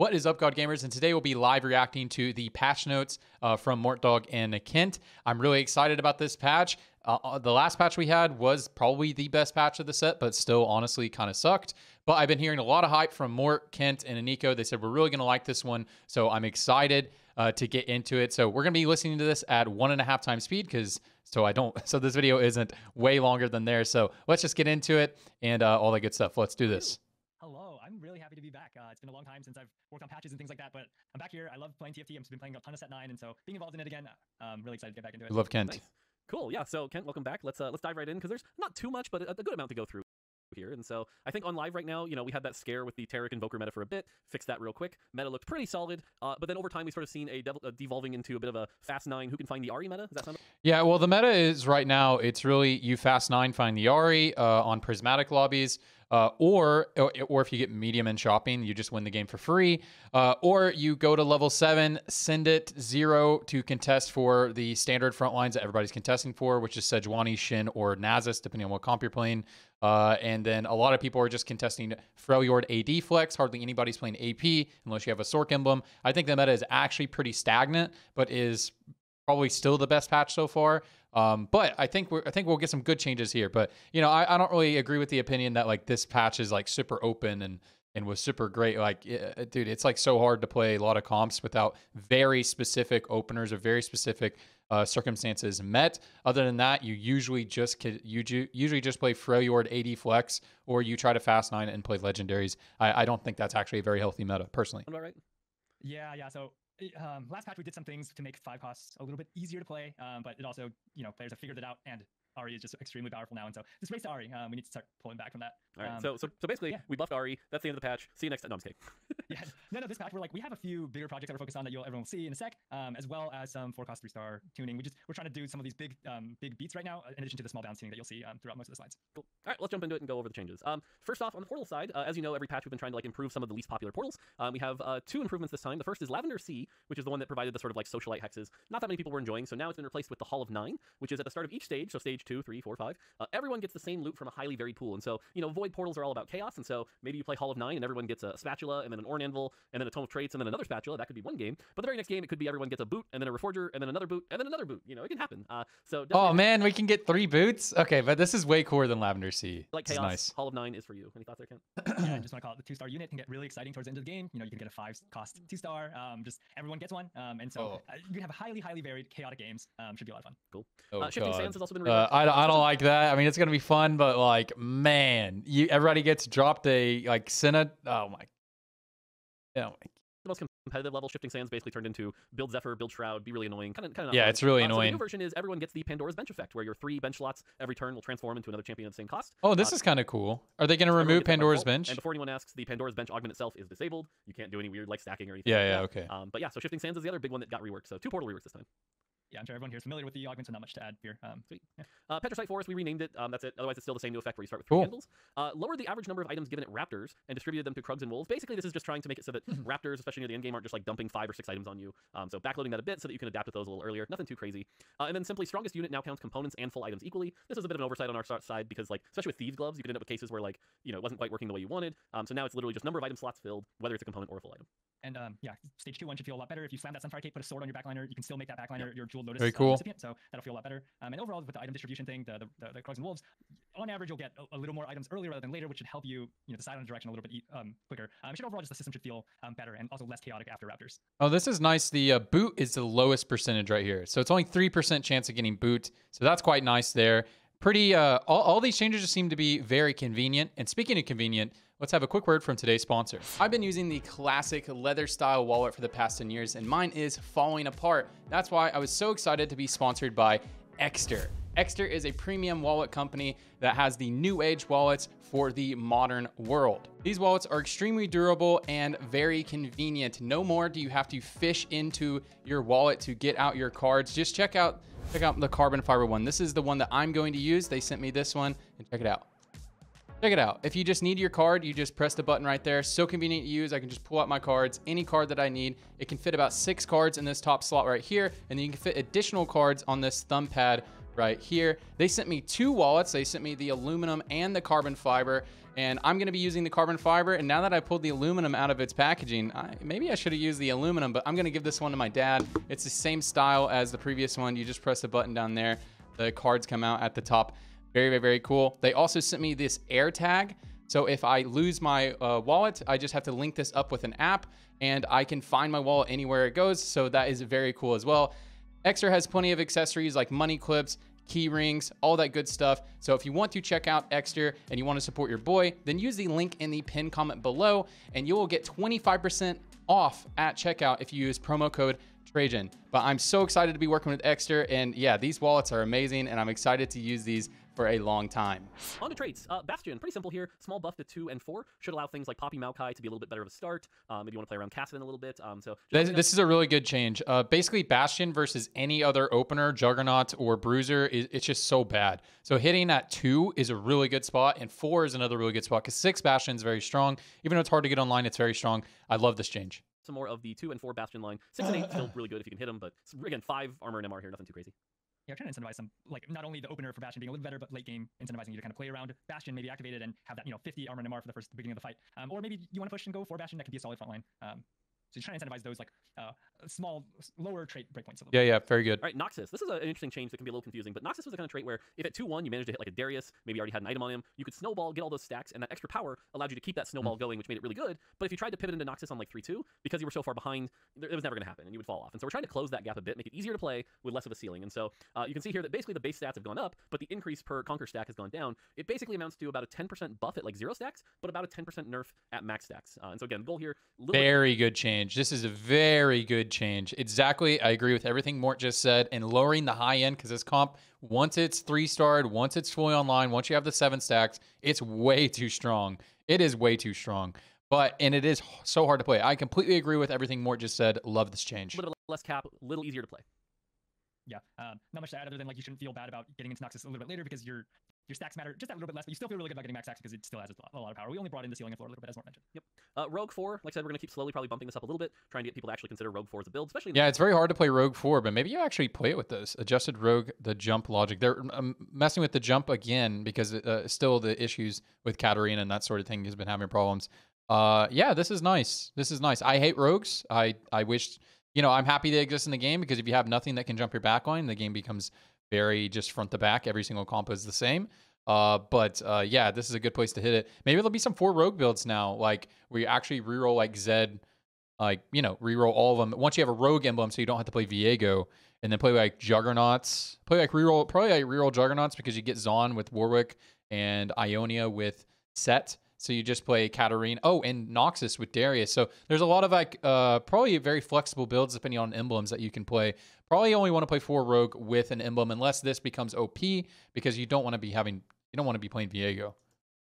What is up, God Gamers? And today we'll be live reacting to the patch notes from Mortdog and Kent. I'm really excited about this patch. The last patch we had was probably the best patch of the set, but still honestly kind of sucked. But I've been hearing a lot of hype from Mort, Kent, and Nico. They said we're really going to like this one, so I'm excited to get into it. So we're going to be listening to this at 1.5 times speed so this video isn't way longer than theirs. So let's just get into it and all that good stuff. Let's do this. Hello, I'm really happy to be back. It's been a long time since I've worked on patches and things like that, but I'm back here. I love playing TFT. I've been playing a ton of Set 9, and so being involved in it again, I'm really excited to get back into it. I love Kent. Nice. Cool. Yeah. So Kent, welcome back. Let's dive right in because there's not too much, but a good amount to go through here. And so I think on live right now, we had that scare with the Taric Invoker meta for a bit. Fixed that real quick. Meta looked pretty solid, but then over time we sort of seen a devolving into a bit of a fast 9 who can find the Ari meta. Does that sound? Yeah. Well, the meta is right now. It's really you fast 9 find the Ari on prismatic lobbies. Or if you get medium in shopping, you just win the game for free. Or you go to level 7, send it 0 to contest for the standard front lines that everybody's contesting for, which is Sejuani, Shin, or Nasus, depending on what comp you're playing. And then a lot of people are just contesting Freljord AD flex. Hardly anybody's playing AP unless you have a Sork emblem. I think the meta is actually pretty stagnant, but is probably still the best patch so far. But I think we'll get some good changes here. But I don't really agree with the opinion that like this patch is like super open and was super great. Like, dude, it's like so hard to play a lot of comps without very specific openers or very specific circumstances met. Other than that, you usually just play Freljord AD flex, or you try to fast 9 and play legendaries. I don't think that's actually a very healthy meta, personally. Am I right? Yeah. So last patch we did some things to make 5 costs a little bit easier to play, but it also, players have figured it out, and Ari is just extremely powerful now. And so this race to Ari, we need to start pulling back from that. All right. So basically, we buffed Ari. That's the end of the patch. See you next time. No, I'm just kidding. Yeah. No, this patch we have a few bigger projects that we're focused on that everyone will see in a sec, as well as some 4-cost 3-star tuning. We're trying to do some of these big beats right now, in addition to the small balance tuning that you'll see throughout most of the slides. Cool. All right, let's jump into it and go over the changes. First off, on the portal side, as you know, every patch we've been trying to improve some of the least popular portals. We have 2 improvements this time. The first is Lavender Sea, which is the one that provided the sort of socialite hexes. Not that many people were enjoying, so now it's been replaced with the Hall of 9, which is at the start of each stage. So stage 2, 3, 4, 5. Everyone gets the same loot from a highly varied pool. And so, void portals are all about chaos. And so maybe you play Hall of 9 and everyone gets a spatula and then an Orn Anvil and then a Tome of Traits and then another spatula. That could be one game. But the very next game, it could be everyone gets a boot and then a Reforger and then another boot and then another boot. It can happen. Oh man, we can get 3 boots? Okay, but this is way cooler than Lavender Sea. Like chaos, nice. Hall of 9 is for you. Any thoughts there, Kent? Yeah, I just want to call it the 2-star unit. Can get really exciting towards the end of the game. You can get a 5-cost 2-star. Just everyone gets one. And so you can have highly varied chaotic games. Should be a lot of fun. Cool. Oh, Shifting Sands has also been I don't like that. I mean, it's gonna be fun, but like, man, everybody gets dropped a Senna. Oh my. The most competitive level, Shifting Sands basically turned into build Zephyr, build Shroud, be really annoying. Kind of. Yeah, it's really annoying. So the new version is everyone gets the Pandora's Bench effect, where your 3 bench slots every turn will transform into another champion at the same cost. Oh, this is kind of cool. Are they going to remove Pandora's Bench? And before anyone asks, the Pandora's Bench augment itself is disabled. You can't do any weird stacking or anything. Yeah, okay. But yeah, so Shifting Sands is the other big one that got reworked. So 2 portal reworks this time. Yeah, I'm sure everyone here is familiar with the augments, so not much to add here. Sweet. Yeah. Petrosite Forest, we renamed it. That's it. Otherwise, it's still the same new effect where you start with 3 handles. Lowered the average number of items given at Raptors and distributed them to Krugs and Wolves. Basically, this is just trying to make it so that Raptors, especially near the end game, aren't just dumping 5 or 6 items on you. So backloading that a bit so that you can adapt with those a little earlier. Nothing too crazy. And then simply, strongest unit now counts components and full items equally. This is a bit of an oversight on our side because, especially with Thieves Gloves, you could end up with cases where, it wasn't quite working the way you wanted. So now it's literally just number of item slots filled, whether it's a component or a full item. And yeah, stage 2 one should feel a lot better. If you slam that Sunfire Cape, put a sword on your backliner, you can still make that backliner your Jewel Lotus Very cool. recipient, so that'll feel a lot better. And overall, with the item distribution thing, the Krugs and Wolves, on average, you'll get a little more items earlier rather than later, which should help you decide on a direction a little bit quicker. Overall, just the system should feel better and also less chaotic after Raptors. Oh, this is nice. The boot is the lowest percentage right here, so it's only 3% chance of getting boot. So that's quite nice there. Pretty. All these changes just seem to be very convenient. And speaking of convenient, let's have a quick word from today's sponsor. I've been using the classic leather style wallet for the past 10 years, and mine is falling apart. That's why I was so excited to be sponsored by Exter. Exter is a premium wallet company that has the new age wallets for the modern world. These wallets are extremely durable and very convenient. No more do you have to fish into your wallet to get out your cards. Just check out the carbon fiber one. This is the one that I'm going to use. They sent me this one, and check it out. Check it out. If you just need your card, you just press the button right there. So convenient to use. I can just pull out my cards, any card that I need. It can fit about 6 cards in this top slot right here, and then you can fit additional cards on this thumb pad right here. They sent me 2 wallets. They sent me the aluminum and the carbon fiber. and I'm going to be using the carbon fiber. And now that I pulled the aluminum out of its packaging, maybe I should have used the aluminum, but I'm going to give this one to my dad. It's the same style as the previous one. You just press the button down there. The cards come out at the top. Very, very, very cool. They also sent me this air tag. So if I lose my wallet, I just have to link this up with an app and I can find my wallet anywhere it goes. So that is very cool as well. Extra has plenty of accessories like money clips, key rings, all that good stuff. So if you want to check out Extra and you want to support your boy, then use the link in the pinned comment below and you will get 25% off at checkout if you use promo code Trajan. But I'm so excited to be working with Extra, and yeah, these wallets are amazing and I'm excited to use these for a long time. On to traits. Bastion, pretty simple here. Small buff to 2 and 4. Should allow things like Poppy Maokai to be a little bit better of a start. Maybe you want to play around Cassidon a little bit. This is a really good change. Basically, Bastion versus any other opener, Juggernaut or Bruiser, it's just so bad. So hitting at 2 is a really good spot, and 4 is another really good spot because 6 Bastion is very strong. Even though it's hard to get online, it's very strong. I love this change. Some more of the 2 and 4 Bastion line. 6 and 8 still really good if you can hit them, but again, 5 armor and MR here, nothing too crazy. Yeah, trying to incentivize some, like, not only the opener for Bastion being a little better, but late game incentivizing you to kind of play around Bastion, maybe activate it and have that, 50 armor and MR for the beginning of the fight. Or maybe you want to push and go for Bastion. That could be a solid front line. So you're trying to incentivize those like small, lower trait breakpoints. Yeah, very good. All right, Noxus. This is an interesting change that can be a little confusing, but Noxus was the kind of trait where if at 2-1 you managed to hit like a Darius, maybe you already had an item on him, you could snowball, get all those stacks, and that extra power allowed you to keep that snowball going, which made it really good. But if you tried to pivot into Noxus on like 3-2, because you were so far behind, it was never going to happen, and you would fall off. And so we're trying to close that gap a bit, make it easier to play with less of a ceiling. And so you can see here that basically the base stats have gone up, but the increase per Conquer stack has gone down. It basically amounts to about a 10% buff at like 0 stacks, but about a 10% nerf at max stacks. And so again, the goal here... Very good change. This is a very good change. Exactly. I agree with everything Mort just said. And lowering the high end, because this comp, once it's 3-starred, once it's fully online, once you have the 7 stacks, it's way too strong. It is way too strong. And it is so hard to play. I completely agree with everything Mort just said. Love this change. A little less cap, a little easier to play. Yeah, not much to add other than like you shouldn't feel bad about getting into Noxus a little bit later because your stacks matter just that little bit less, but you still feel really good about getting max stacks because it still has a lot of power. We only brought in the ceiling and floor a little bit, as Mort mentioned. Yep. Rogue 4, like I said, we're going to keep slowly probably bumping this up a little bit, trying to get people to actually consider Rogue 4 as a build, especially... Yeah, it's very hard to play Rogue 4, but maybe you actually play it with this. Adjusted Rogue, the jump logic. They're messing with the jump again because still the issues with Katarina and that sort of thing has been having problems. Yeah, this is nice. This is nice. I hate Rogues. I wish... I'm happy they exist in the game because if you have nothing that can jump your backline, the game becomes very just front to back. Every single comp is the same. Yeah, this is a good place to hit it. Maybe there'll be some 4 rogue builds now, like where you actually reroll like Zed, reroll all of them. Once you have a rogue emblem, so you don't have to play Viego, and then play like Juggernauts. Probably reroll Juggernauts because you get Zon with Warwick and Ionia with Set. So you just play Katarina. Oh, and Noxus with Darius. So there's a lot of like probably very flexible builds depending on emblems that you can play. Probably only want to play 4 rogue with an emblem unless this becomes OP because you don't want to be playing Viego.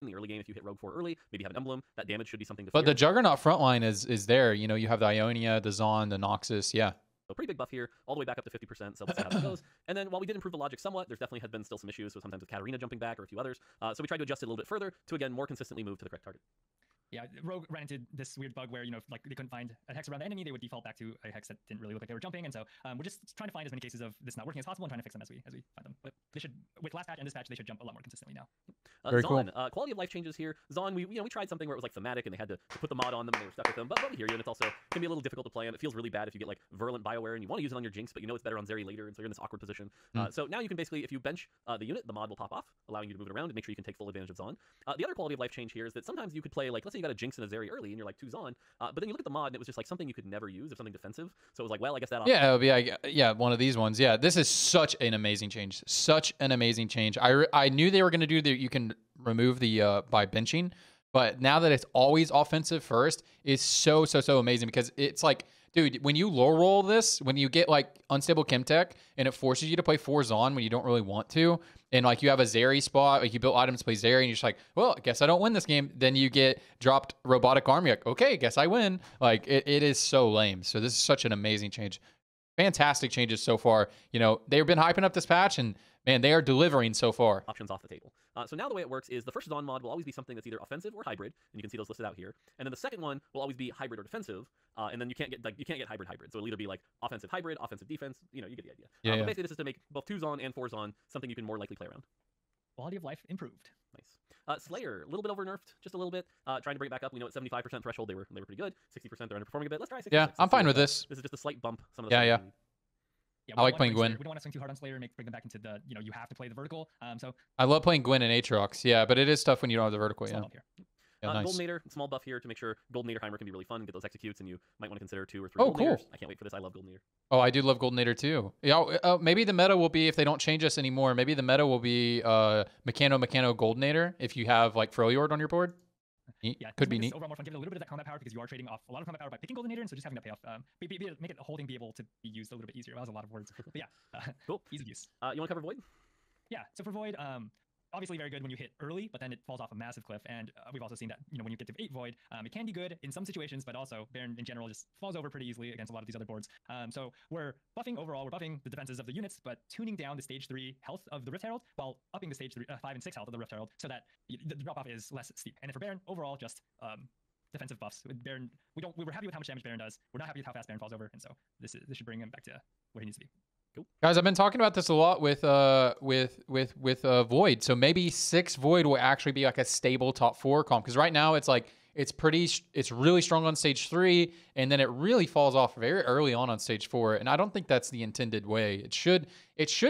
In the early game, if you hit Rogue 4 early, maybe have an emblem. That damage should be something to fear. But the Juggernaut frontline is there. You have the Ionia, the Zon, the Noxus. Yeah. So pretty big buff here, all the way back up to 50%, so let's see how that goes. And then while we did improve the logic somewhat, there's definitely had been still some issues, so sometimes with Katarina jumping back or a few others. So we tried to adjust it a little bit further to, again, more consistently move to the correct target. Yeah, Rogue ran into this weird bug where, like they couldn't find a hex around the enemy, they would default back to a hex that didn't really look like they were jumping, and so we're just trying to find as many cases of this not working as possible and trying to fix them as we find them. But they should, with last patch and this patch, they should jump a lot more consistently now. Very Zon, cool. Quality of life changes here. Zon, we tried something where it was like thematic and they had to put the mod on them and they were stuck with them, but we hear you, and it's also can be a little difficult to play, and it feels really bad if you get like Virulent Bioware and you want to use it on your Jinx, but it's better on Zeri later, and so you're in this awkward position. So now you can basically, if you bench the unit, the mod will pop off, allowing you to move it around and make sure you can take full advantage of Zon. The other quality of life change here is that sometimes you could play, like, let's say you got a Jinx and a Zeri early and you're like 2 Zon, but then you look at the mod and it was just like something you could never use or something defensive. So it was like, well, I guess that option. Yeah, it'll be one of these ones. Yeah, this is such an amazing change. Such an amazing change. I knew they were going to do that. You can remove the by benching, but now that it's always offensive first is so amazing because it's like, dude, when you low roll this, when you get like unstable Chemtech and it forces you to play 4 Zon when you don't really want to, and like you have a Zeri spot, like you built items to play Zeri, and you're just like, well, I guess I don't win this game. Then you get dropped Robotic Arm. You're like, okay, guess I win. Like it is so lame. So this is such an amazing change. Fantastic changes so far. They've been hyping up this patch, and man, they are delivering so far. Options off the table. So now the way it works is the first Zon mod will always be something that's either offensive or hybrid, and you can see those listed out here. And then the second one will always be hybrid or defensive, and then you can't get hybrid. So it'll either be like offensive hybrid, offensive defense. You get the idea. Yeah, But basically, this is to make both 2 Zon and 4 Zon something you can more likely play around. Quality of life improved. Nice. Slayer, a little bit over nerfed, just a little bit. Trying to bring it back up. We know at 75% threshold they were pretty good. 60% they're underperforming a bit. Let's try 66. Yeah, I'm fine with this. This is just a slight bump. Some of the Yeah. Yeah, I like playing Gwen. We don't want to swing too hard on Slayer and bring them back into the, you have to play the vertical. So I love playing Gwen and Aatrox. Yeah, but it is tough when you don't have the vertical. Yeah. Nice. Golden Nader, small buff here to make sure Golden Nader Heimer can be really fun and get those executes, and you might want to consider 2 or 3 Golden Naders. I can't wait for this. I love Golden Nader. Oh, I do love Golden Nader too. Yeah, maybe the meta will be, if they don't change this anymore, maybe the meta will be Mechano Golden Nader if you have like Freljord on your board. Yeah, could be neat. Overall more fun, give it a little bit of that combat power because you are trading off a lot of combat power by picking Golden Nader, and so just having that payoff, make it holding be able to be used a little bit easier. That was a lot of words, but yeah, cool, ease of use. You want to cover Void? Yeah, so for Void, obviously very good when you hit early, but then it falls off a massive cliff. And we've also seen that, when you get to 8 Void, it can be good in some situations, but also Baron in general just falls over pretty easily against a lot of these other boards. So we're buffing overall, we're buffing the defenses of the units, but tuning down the stage 3 health of the Rift Herald while upping the stage 5 and 6 health of the Rift Herald so that the drop off is less steep. And then for Baron, overall, just defensive buffs. With Baron, we were happy with how much damage Baron does. We're not happy with how fast Baron falls over, and so this should bring him back to where he needs to be. Cool. Guys, I've been talking about this a lot with Void. So maybe 6 Void will actually be like a stable top 4 comp, because right now it's like it's really strong on stage 3, and then it really falls off very early on stage 4. And I don't think that's the intended way. It should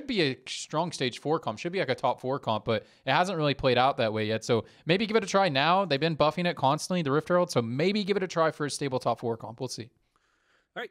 be a strong stage 4 comp, should be like a top 4 comp, but it hasn't really played out that way yet. So maybe give it a try now. They've been buffing it constantly, the Rift Herald. So maybe give it a try for a stable top 4 comp. We'll see. All right,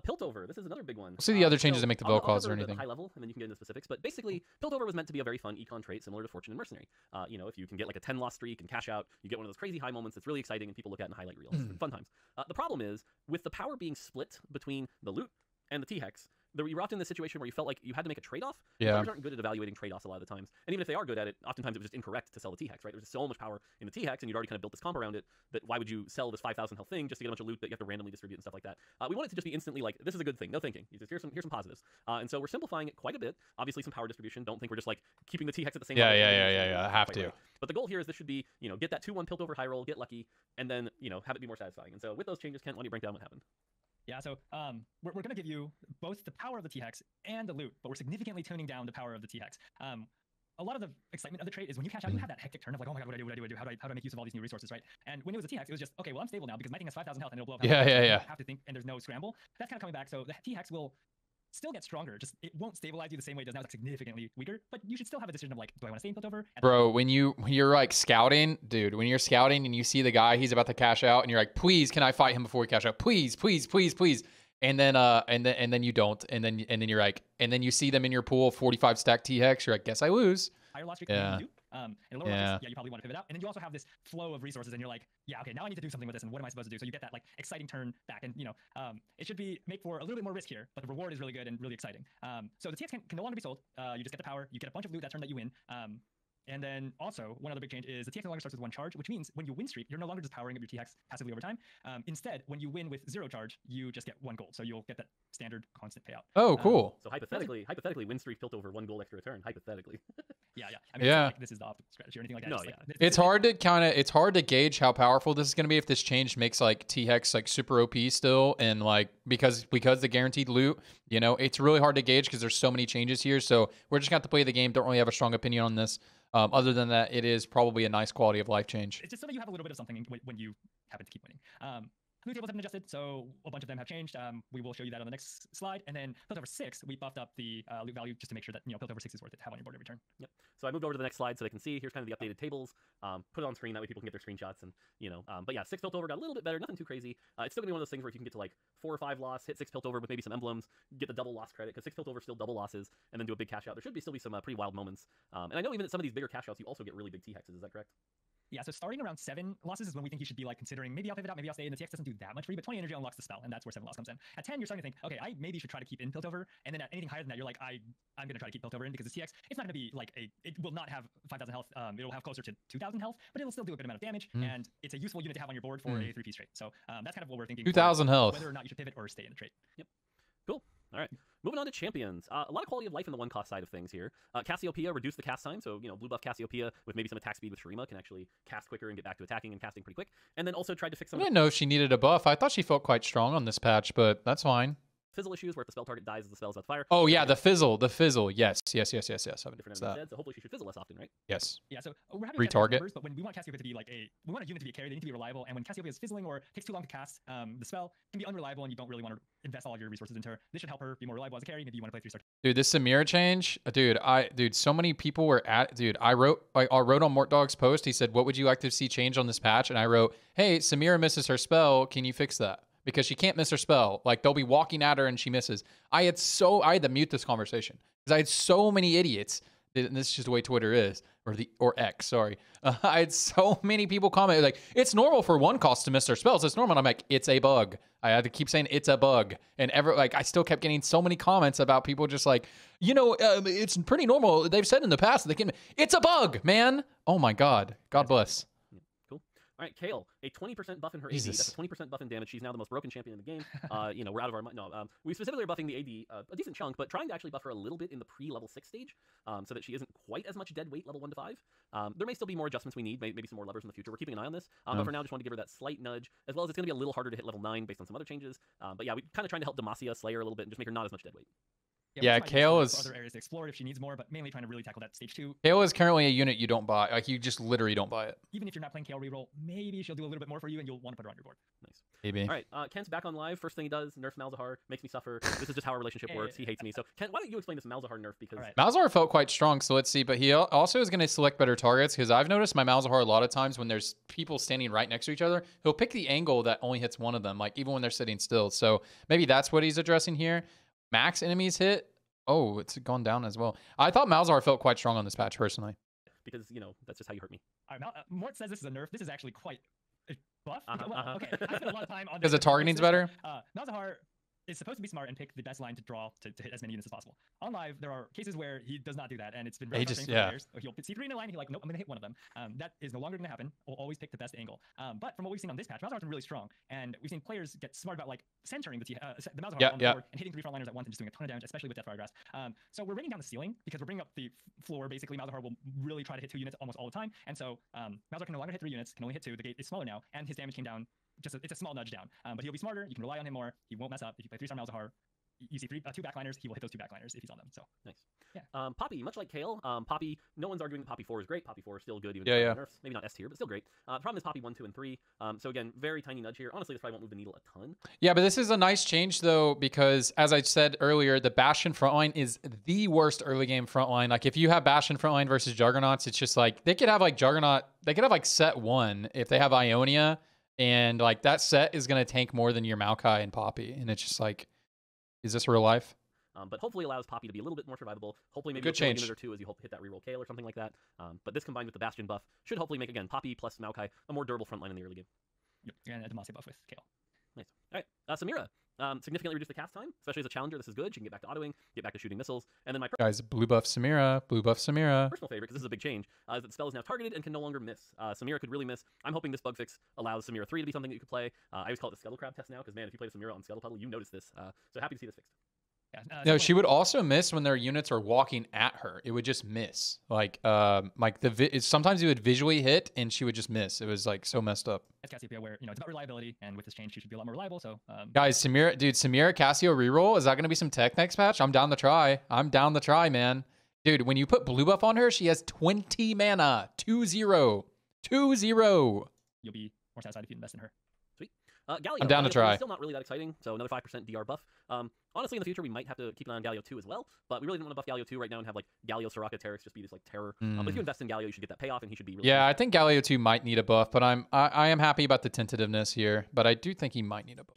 Piltover. This is another big one. We'll see the other changes so to make the I'll Vel'Koz cover or anything. The high level, and then you can get into specifics. But basically, Piltover was meant to be a very fun econ trait similar to Fortune and Mercenary. If you can get like a 10-loss streak and cash out, you get one of those crazy high moments that's really exciting and people look at in highlight reels. Fun times. The problem is, with the power being split between the loot and the T-Hex, you were often in this situation where you felt like you had to make a trade-off. Yeah. Players aren't good at evaluating trade-offs a lot of the times. And even if they are good at it, oftentimes it was just incorrect to sell the T-Hex, right? There's just so much power in the T-Hex, and you'd already kind of built this comp around it, that why would you sell this 5,000 health thing just to get a bunch of loot that you have to randomly distribute and stuff like that? We want it to just be instantly like, this is a good thing, no thinking. Here's some positives. And so we're simplifying it quite a bit. Obviously some power distribution. Don't think we're just like keeping the T-Hex at the same level. Yeah. Have to. Right. But the goal here is this should be, get that 2-1 Piltover high roll, get lucky, and then, have it be more satisfying. And so with those changes, Kent, why don't you break down what happened? Yeah, so we're going to give you both the power of the T-Hex and the loot, but we're significantly tuning down the power of the T-Hex. A lot of the excitement of the trait is when you cash out, you have that hectic turn of like, oh my god, what do I do? How do I make use of all these new resources, right? And when it was a T-Hex, it was just, okay, well, I'm stable now because my thing has 5,000 health and it'll blow up. Yeah. Have to think, and there's no scramble. That's kind of coming back, so the T-Hex will still get stronger, just it won't stabilize you the same way it does now. It's like significantly weaker, but you should still have a decision of like, do I want to stay in Piltover? Bro, when you're like scouting, dude, when you're scouting and you see the guy, he's about to cash out, and you're like, please, can I fight him before we cash out? Please. And then you don't, and then you're like, and then you see them in your pool, 45 stack T-Hex, you're like, guess I lose. Higher loss streak, yeah. You do. And lower loss streak, you probably want to pivot out. And then you also have this flow of resources, and you're like, yeah, okay, now I need to do something with this, and what am I supposed to do? So you get that like exciting turn back, and it should make for a little bit more risk here, but the reward is really good and really exciting. So the TX can no longer be sold. You just get the power, you get a bunch of loot that turn that you win. And then also, one other big change is the TX no longer starts with 1 charge, which means when you win streak, you're no longer just powering up your TX passively over time. Instead, when you win with 0 charge, you just get 1 gold. So you'll get that standard constant payout. Oh, cool. So hypothetically, win streak Piltover 1 gold extra return. Hypothetically. Yeah. I mean, it's not like this is the optimal strategy or anything like that. No, it's it's hard to gauge how powerful this is going to be if this change makes like T-Hex like super OP still, and like because the guaranteed loot, it's really hard to gauge because there's so many changes here. So we're just going to have to play the game. Don't really have a strong opinion on this. Other than that, it is probably a nice quality of life change. It's just so that you have a little bit of something when you happen to keep winning. Loot tables have been adjusted, so a bunch of them have changed. We will show you that on the next slide. And then Piltover 6, we buffed up the loot value just to make sure that Piltover 6 is worth it to have on your board every turn. Yep. So I moved over to the next slide so they can see. Here's kind of the updated tables. Put it on screen, that way people can get their screenshots. And but yeah, 6 Piltover got a little bit better, nothing too crazy. It's still gonna be one of those things where if you can get to like 4 or 5 loss, hit 6 Piltover with maybe some emblems, get the double loss credit, because 6 Piltover still double losses, and then do a big cash out. There should still be some pretty wild moments. And I know even at some of these bigger cash outs, you also get really big T-Hexes. Is that correct? Yeah, so starting around 7 losses is when we think you should be like considering maybe I'll pivot out, maybe I'll stay in. The TX doesn't do that much for you, but 20 energy unlocks the spell, and that's where 7 loss comes in. At 10, you're starting to think, okay, I maybe should try to keep in Piltover, and then at anything higher than that, you're like, I'm going to try to keep Piltover in because the TX, it's not going to be like it will not have 5,000 health. It'll have closer to 2,000 health, but it'll still do a good amount of damage, and it's a useful unit to have on your board for a 3-piece trait. So that's kind of what we're thinking. 2,000 health. Whether or not you should pivot or stay in the trait. Yep. Cool. All right. Moving on to champions. A lot of quality of life in the 1-cost side of things here. Cassiopeia reduced the cast time, so blue buff Cassiopeia with maybe some attack speed with Shurima can actually cast quicker and get back to attacking and casting pretty quick. And then also tried to fix some. I didn't know if she needed a buff. I thought she felt quite strong on this patch, but that's fine. fizzle issues where if the spell target dies as the spell is about to fire. Oh yeah, the fizzle. Yes. I've Different noticed enemies that. instead, so hopefully she should fizzle less often, right? Yes. Yeah, so we're happy with Retarget. numbers, but when we want Cassiopeia to be like we want a unit to be a carry, they need to be reliable. And when Cassiopeia is fizzling or takes too long to cast, the spell can be unreliable, and you don't really want to invest all of your resources into her. This should help her be more reliable as a carry. Maybe you want to play 3-star. Dude, this Samira change, dude, so many people were I wrote on Mort Dog's post. He said, "What would you like to see change on this patch?" And I wrote, "Hey, Samira misses her spell. Can you fix that? Because she can't miss her spell. Like they'll be walking at her and she misses." I had to mute this conversation because I had so many idiots. And this is just the way Twitter is, or X. Sorry, I had so many people comment like, "It's normal for one cost to miss their spells. It's normal." And I'm like, "It's a bug." I had to keep saying it's a bug, and I still kept getting so many comments about people just like, it's pretty normal. They've said in the past that they can. It's a bug, man. Oh my God. God bless. Cool. All right, Kale, a 20% buff in her Jesus. AD. That's a 20% buff in damage. She's now the most broken champion in the game. We're out of our mind. No, we specifically are buffing the AD a decent chunk, but trying to actually buff her a little bit in the pre-level 6 stage, so that she isn't quite as much dead weight level 1 to 5. There may still be more adjustments we need, maybe some more levers in the future. We're keeping an eye on this, but for now, just want to give her that slight nudge, as well as it's going to be a little harder to hit level 9 based on some other changes. But yeah, we're kind of trying to help Demacia slay her a little bit and just make her not as much dead weight. Yeah, Kale is other areas to explore if she needs more, but mainly trying to really tackle that stage 2. Kale is currently a unit you don't buy. Like you just literally don't buy it. Even if you're not playing Kale reroll, maybe she'll do a little bit more for you, and you'll want to put her on your board. Nice. Maybe. All right, Kent's back on live. First thing he does, nerfs Malzahar, makes me suffer. This is just how our relationship works. He hates me. So, Kent, why don't you explain this Malzahar nerf? Because Malzahar felt quite strong, so let's see. But he also is going to select better targets because I've noticed my Malzahar a lot of times when there's people standing right next to each other, he'll pick the angle that only hits one of them, like even when they're sitting still. So maybe that's what he's addressing here. Max enemies hit. Oh, it's gone down as well. I thought Malzahar felt quite strong on this patch, personally. Because, that's just how you hurt me. All right, Mort says this is a nerf. This is actually quite a buff. Okay, I spent a lot of time on this. Because the targeting's better? Malzahar is supposed to be smart and pick the best line to draw to hit as many units as possible. On live, there are cases where he does not do that, and it's been very frustrating for players. He'll put C3 in a line, he's like, nope, I'm going to hit one of them. That is no longer going to happen. We'll always pick the best angle. But from what we've seen on this patch, Malzahar's been really strong, and we've seen players get smart about centering the Malzahar on the board and hitting 3 frontliners at once and just doing a ton of damage, especially with Deathfire Grasp. So we're bringing down the ceiling because we're bringing up the floor. Basically, Malzahar will really try to hit 2 units almost all the time, and so Malzahar can no longer hit 3 units, can only hit 2. The gate is smaller now, and his damage came down. It's a small nudge down, but he'll be smarter. You can rely on him more. He won't mess up. If you play 3-star Malzahar, you see 2 backliners, he will hit those 2 backliners if he's on them. So nice. Yeah. Poppy, much like Kale, Poppy, no one's arguing that Poppy 4 is great. Poppy 4 is still good, even nerfs. Maybe not S tier, but still great. The problem is Poppy 1, 2, and 3. So again, very tiny nudge here. Honestly, this probably won't move the needle a ton. Yeah, but this is a nice change though, because as I said earlier, the Bastion frontline is the worst early game frontline. Like if you have Bastion frontline versus Juggernauts, it's just like they could have like Juggernaut, they could have like set 1 if they have Ionia, and like that set is gonna tank more than your Maokai and Poppy, and it's just like, is this real life? But hopefully allows Poppy to be a little bit more survivable. Hopefully maybe good a change. unit or 2 as you hit that reroll Kale or something like that. But this combined with the Bastion buff should hopefully make, again, Poppy plus Maokai a more durable frontline in the early game. Yep, and a Demacia buff with Kale. Nice. All right, Samira. Significantly reduce the cast time, especially as a challenger. This is good. She can get back to autoing, get back to shooting missiles. And then my Guys, blue buff Samira. personal favorite, because this is a big change, is that the spell is now targeted and can no longer miss. Samira could really miss. I'm hoping this bug fix allows Samira 3 to be something that you could play. I always call it the Scuttle Crab test now, because man, if you play Samira on Scuttle Puddle, you notice this. So happy to see this fixed. No, she would also miss when their units are walking at her. It would just miss. Like sometimes it would visually hit and she would just miss. It was like so messed up. That's Cassiopeia, where it's about reliability, and with this change, she should be a lot more reliable. So guys, Samira Cassio reroll, is that going to be some tech next patch? I'm down to try. Man. Dude, when you put blue buff on her, she has 20 mana. 2-0. You'll be more satisfied if you invest in her. Sweet. Galio. I'm down to try. Still not really that exciting, so another 5% DR buff. Honestly, in the future, we might have to keep an eye on Galio 2 as well, but we really didn't want to buff Galio 2 right now and have like Galio, Soraka, Terex just be this like terror. But if you invest in Galio, you should get that payoff, and he should be really I think Galio 2 might need a buff, but I am happy about the tentativeness here, but I do think he might need a buff.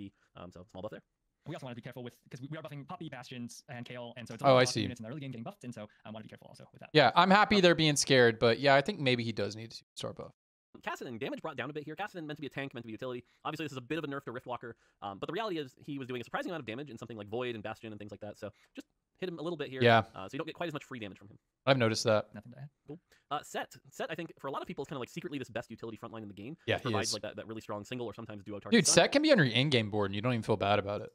So small buff there. We also want to be careful with, because we are buffing Poppy, Bastions, and Kale, and so it's a I lot of see. units in the early game getting buffed, and so I want to be careful also with that. Yeah, I'm happy they're being scared, but yeah, I think maybe he does need to start buff. Kassadin, damage brought down a bit here. Kassadin meant to be a tank, meant to be utility. Obviously, this is a bit of a nerf to Riftwalker, but the reality is he was doing a surprising amount of damage in something like Void and Bastion and things like that, so just hit him a little bit here, so you don't get quite as much free damage from him. I've noticed that. Nothing to add. Cool. Set, I think, for a lot of people, is kind of like secretly this best utility frontline in the game. Yeah, it provides like that really strong single or sometimes duo target. Dude, Set can be on your in-game board, and you don't even feel bad about it.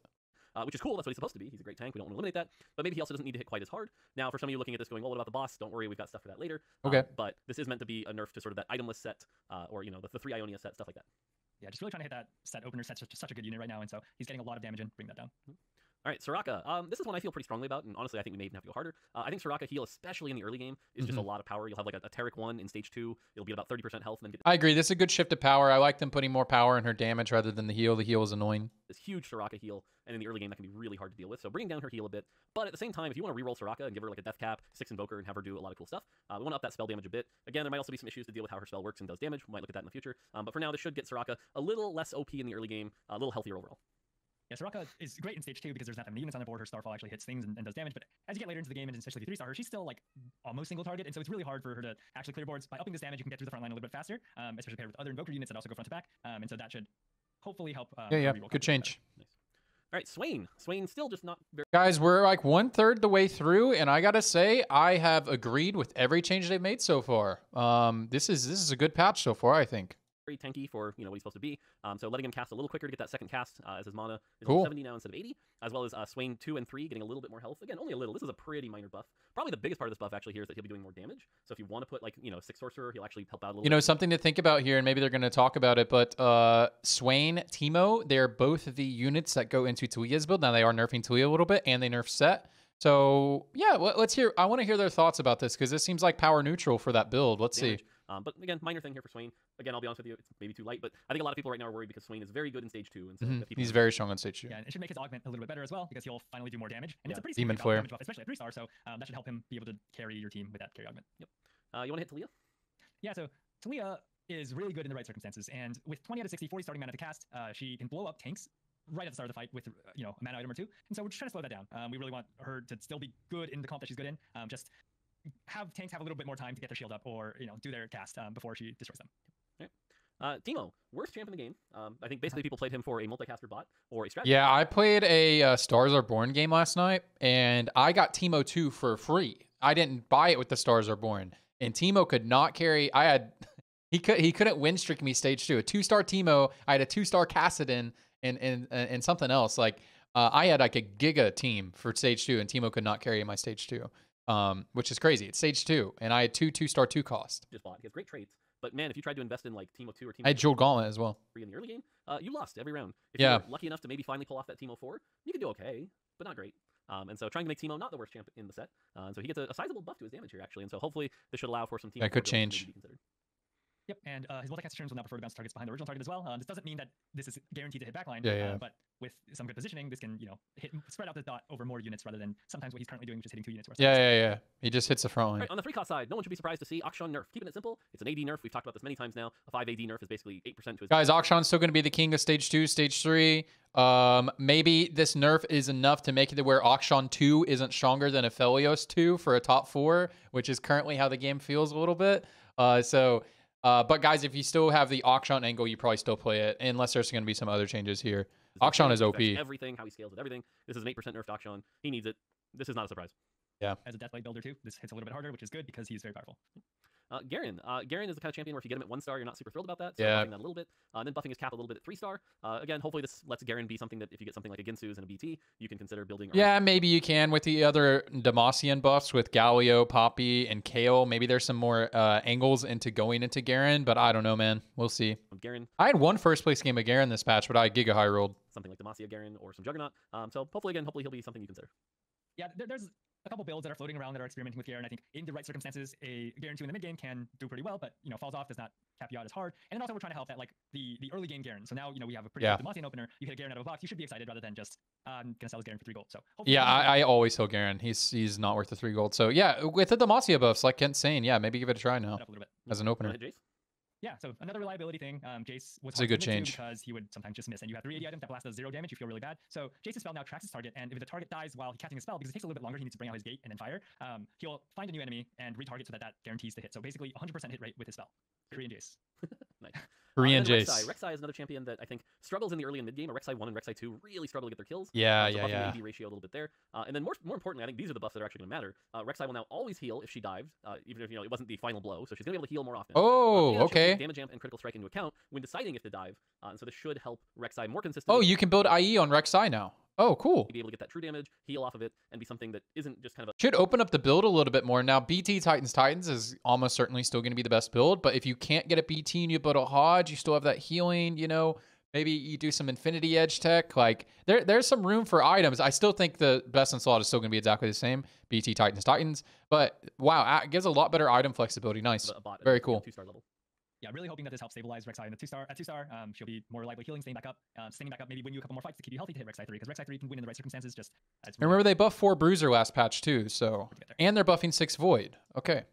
Which is cool. That's what he's supposed to be. He's a great tank. We don't want to eliminate that. But maybe he also doesn't need to hit quite as hard. Now, for some of you looking at this going, well, what about the boss? Don't worry, we've got stuff for that later. Okay. But this is meant to be a nerf to sort of that itemless set, or, the 3 Ionia set, stuff like that. Yeah, just really trying to hit that set opener. Set's just such a good unit right now, and so he's getting a lot of damage in. Bring that down. All right, Soraka. This is one I feel pretty strongly about, and honestly, I think we may even have to go harder. I think Soraka heal, especially in the early game, is just a lot of power. You'll have like a Taric 1 in stage 2. It'll be about 30% health, and then get I agree. This is a good shift of power. I like them putting more power in her damage rather than the heal. The heal is annoying. this huge Soraka heal, and in the early game, that can be really hard to deal with. So bringing down her heal a bit. But at the same time, if you want to reroll Soraka and give her like a death cap, 6 Invoker, and have her do a lot of cool stuff, we want to up that spell damage a bit. Again, there might also be some issues to deal with how her spell works and does damage. We might look at that in the future. But for now, this should get Soraka a little less OP in the early game, a little healthier overall. Yeah, Soraka is great in stage 2 because there's not that many units on the board. Her Starfall actually hits things and does damage. But as you get later into the game, and especially the 3-star, she's still like almost single target. And so it's really hard for her to actually clear boards. By upping this damage, you can get through the front line a little bit faster, especially paired with other Invoker units that also go front to back. And so that should hopefully help. Yeah. Good change. Nice. All right, Swain. Swain still just not very... Guys, we're like 1/3 the way through, and I gotta say, I have agreed with every change they've made so far. This is a good patch so far, I think. Very tanky for what he's supposed to be. So letting him cast a little quicker to get that second cast as his mana is Cool. 70 now instead of 80, as well as Swain 2 and 3 getting a little bit more health. Again, only a little. This is a pretty minor buff. Probably the biggest part of this buff actually here is that he'll be doing more damage. So if you want to put like 6 sorcerer, he'll actually help out a little. Something to think about here, and maybe they're going to talk about it, but Swain, Teemo, they're both the units that go into Talia's build. Now they are nerfing Talia a little bit, and they nerf Set. So yeah, let's hear. I want to hear their thoughts about this because this seems like power neutral for that build. Let's see. But again, minor thing here for Swain. Again, I'll be honest with you, it's maybe too light, but I think a lot of people right now are worried because Swain is very good in stage 2. And so if He's very strong on stage 2. Yeah, and it should make his augment a little bit better as well because he'll finally do more damage. And it's a pretty Demon significant Flare. damage buff, especially at 3-star. So that should help him be able to carry your team with that carry augment. Yep. You want to hit Talia? Yeah, so Talia is really good in the right circumstances. And with 20 out of 60, 40 starting mana to cast, she can blow up tanks right at the start of the fight with a mana item or 2. And so we're just trying to slow that down. We really want her to still be good in the comp that she's good in. Just have tanks have a little bit more time to get their shield up or do their cast before she destroys them. Teemo, worst champ in the game. I think basically people played him for a multicaster bot or a strategy. Yeah, I played a Stars Are Born game last night, and I got Teemo 2 for free. I didn't buy it with the Stars Are Born, and Teemo could not carry. He couldn't win streak me stage 2. A 2-star Teemo, I had a 2-star Kassadin and something else. Like I had like a Giga team for stage 2, and Teemo could not carry my stage 2, which is crazy. It's stage 2, and I had 2-star 2 cost. Just bought. He has great traits. But man, if you tried to invest in like Teemo 2 or Teemo I had Jewel Gauntlet as well. 3 in the early game, you lost every round. If Yeah. you were lucky enough to maybe finally pull off that Teemo 4, you could do okay, but not great. And so trying to make Teemo not the worst champ in the set. And so he gets a sizable buff to his damage here, actually. And so hopefully this should allow for some Teemo. That could 4 builds to change. maybe be considered. Yep, and his multicast turns will now prefer to bounce targets behind the original target as well. This doesn't mean that this is guaranteed to hit backline, Yeah. but with some good positioning, this can spread out the dot over more units rather than sometimes what he's currently doing, which is hitting 2 units. Yeah. He just hits the front line. All right, on the 3-cost side, no one should be surprised to see Akshan nerf. Keeping it simple, it's an AD nerf. We've talked about this many times now. A 5 AD nerf is basically 8% to his... Guys, Akshan's still going to be the king of stage 2, stage 3. Maybe this nerf is enough to make it to where Akshan 2 isn't stronger than Aphelios 2 for a top 4, which is currently how the game feels a little bit. But guys, if you still have the Akshan angle, you probably still play it, unless there's going to be some other changes here. Akshan is OP. Everything, how he scales with everything. This is an 8% nerf to Akshan. He needs it. This is not a surprise. Yeah. As a Deathblade builder too, this hits a little bit harder, which is good because he's very powerful. Garen. Garen is the kind of champion where if you get him at 1-star, you're not super thrilled about that. So Yeah. buffing that a little bit. And then buffing his cap a little bit at 3-star. Again, hopefully this lets Garen be something that if you get something like a Ginsu's and a BT, you can consider building around. Yeah, maybe you can with the other Demacian buffs with Galio, Poppy, and Kale. Maybe there's some more angles into going into Garen, but I don't know, man. We'll see. Garen. I had one first place game of Garen this patch, but I Giga High rolled. Something like Demacia Garen or some Juggernaut. So hopefully he'll be something you consider. Yeah, there's a couple builds that are floating around that are experimenting with Garen. I think in the right circumstances, a Garen 2 in the mid game can do pretty well, but falls off, does not cap you out as hard. And then also we're trying to help that like the early game Garen. So now we have a pretty good Demacian opener. You hit a Garen out of a box, you should be excited rather than just I'm gonna sell this Garen for 3 gold. So yeah, I always sell Garen. He's not worth the 3 gold. So yeah, with the Demacia buffs, like Kent's saying, yeah, maybe give it a try now as an opener. Jace? Yeah, so another reliability thing. Jace was a good change because he would sometimes just miss, and you have 3 AD items that blast does 0 damage. You feel really bad. So Jace's spell now tracks his target, and if the target dies while casting a spell, because it takes a little bit longer, he needs to bring out his gate and then fire. He'll find a new enemy and retarget so that guarantees the hit. So basically, 100% hit rate with his spell. Korean Jace. Nice. Korean Jace. Rek'Sai is another champion that I think struggles in the early and mid game. Rek'Sai 1 and Rek'Sai 2 really struggle to get their kills. Yeah. The AD ratio a little bit there. And then more importantly, I think these are the buffs that are actually going to matter. Rek'Sai will now always heal if she dived, even if it wasn't the final blow. So she's going to be able to heal more often. Oh, and okay. Damage amp and critical strike into account when deciding if to dive. And so this should help Rek'Sai more consistently. Oh, you can build IE on Rek'Sai now. Oh, cool. Be able to get that true damage, heal off of it, and be something that isn't just kind of a... Should open up the build a little bit more. Now, BT Titans is almost certainly still going to be the best build, but if you can't get a BT and you build a Hodge, you still have that healing, Maybe you do some Infinity Edge tech. Like there's some room for items. I still think the best in slot is still going to be exactly the same. BT Titans. But wow, it gives a lot better item flexibility. Nice. Very cool. 2-star level. Yeah, really hoping that this helps stabilize Rek'Sai in the 2-star. At 2-star, she'll be more reliably healing, staying back up, maybe win you a couple more fights to keep you healthy to hit Rek'Sai 3, because Rek'Sai 3 can win in the right circumstances. Just remember they buffed 4 Bruiser last patch too, so and they're buffing 6 Void. Okay.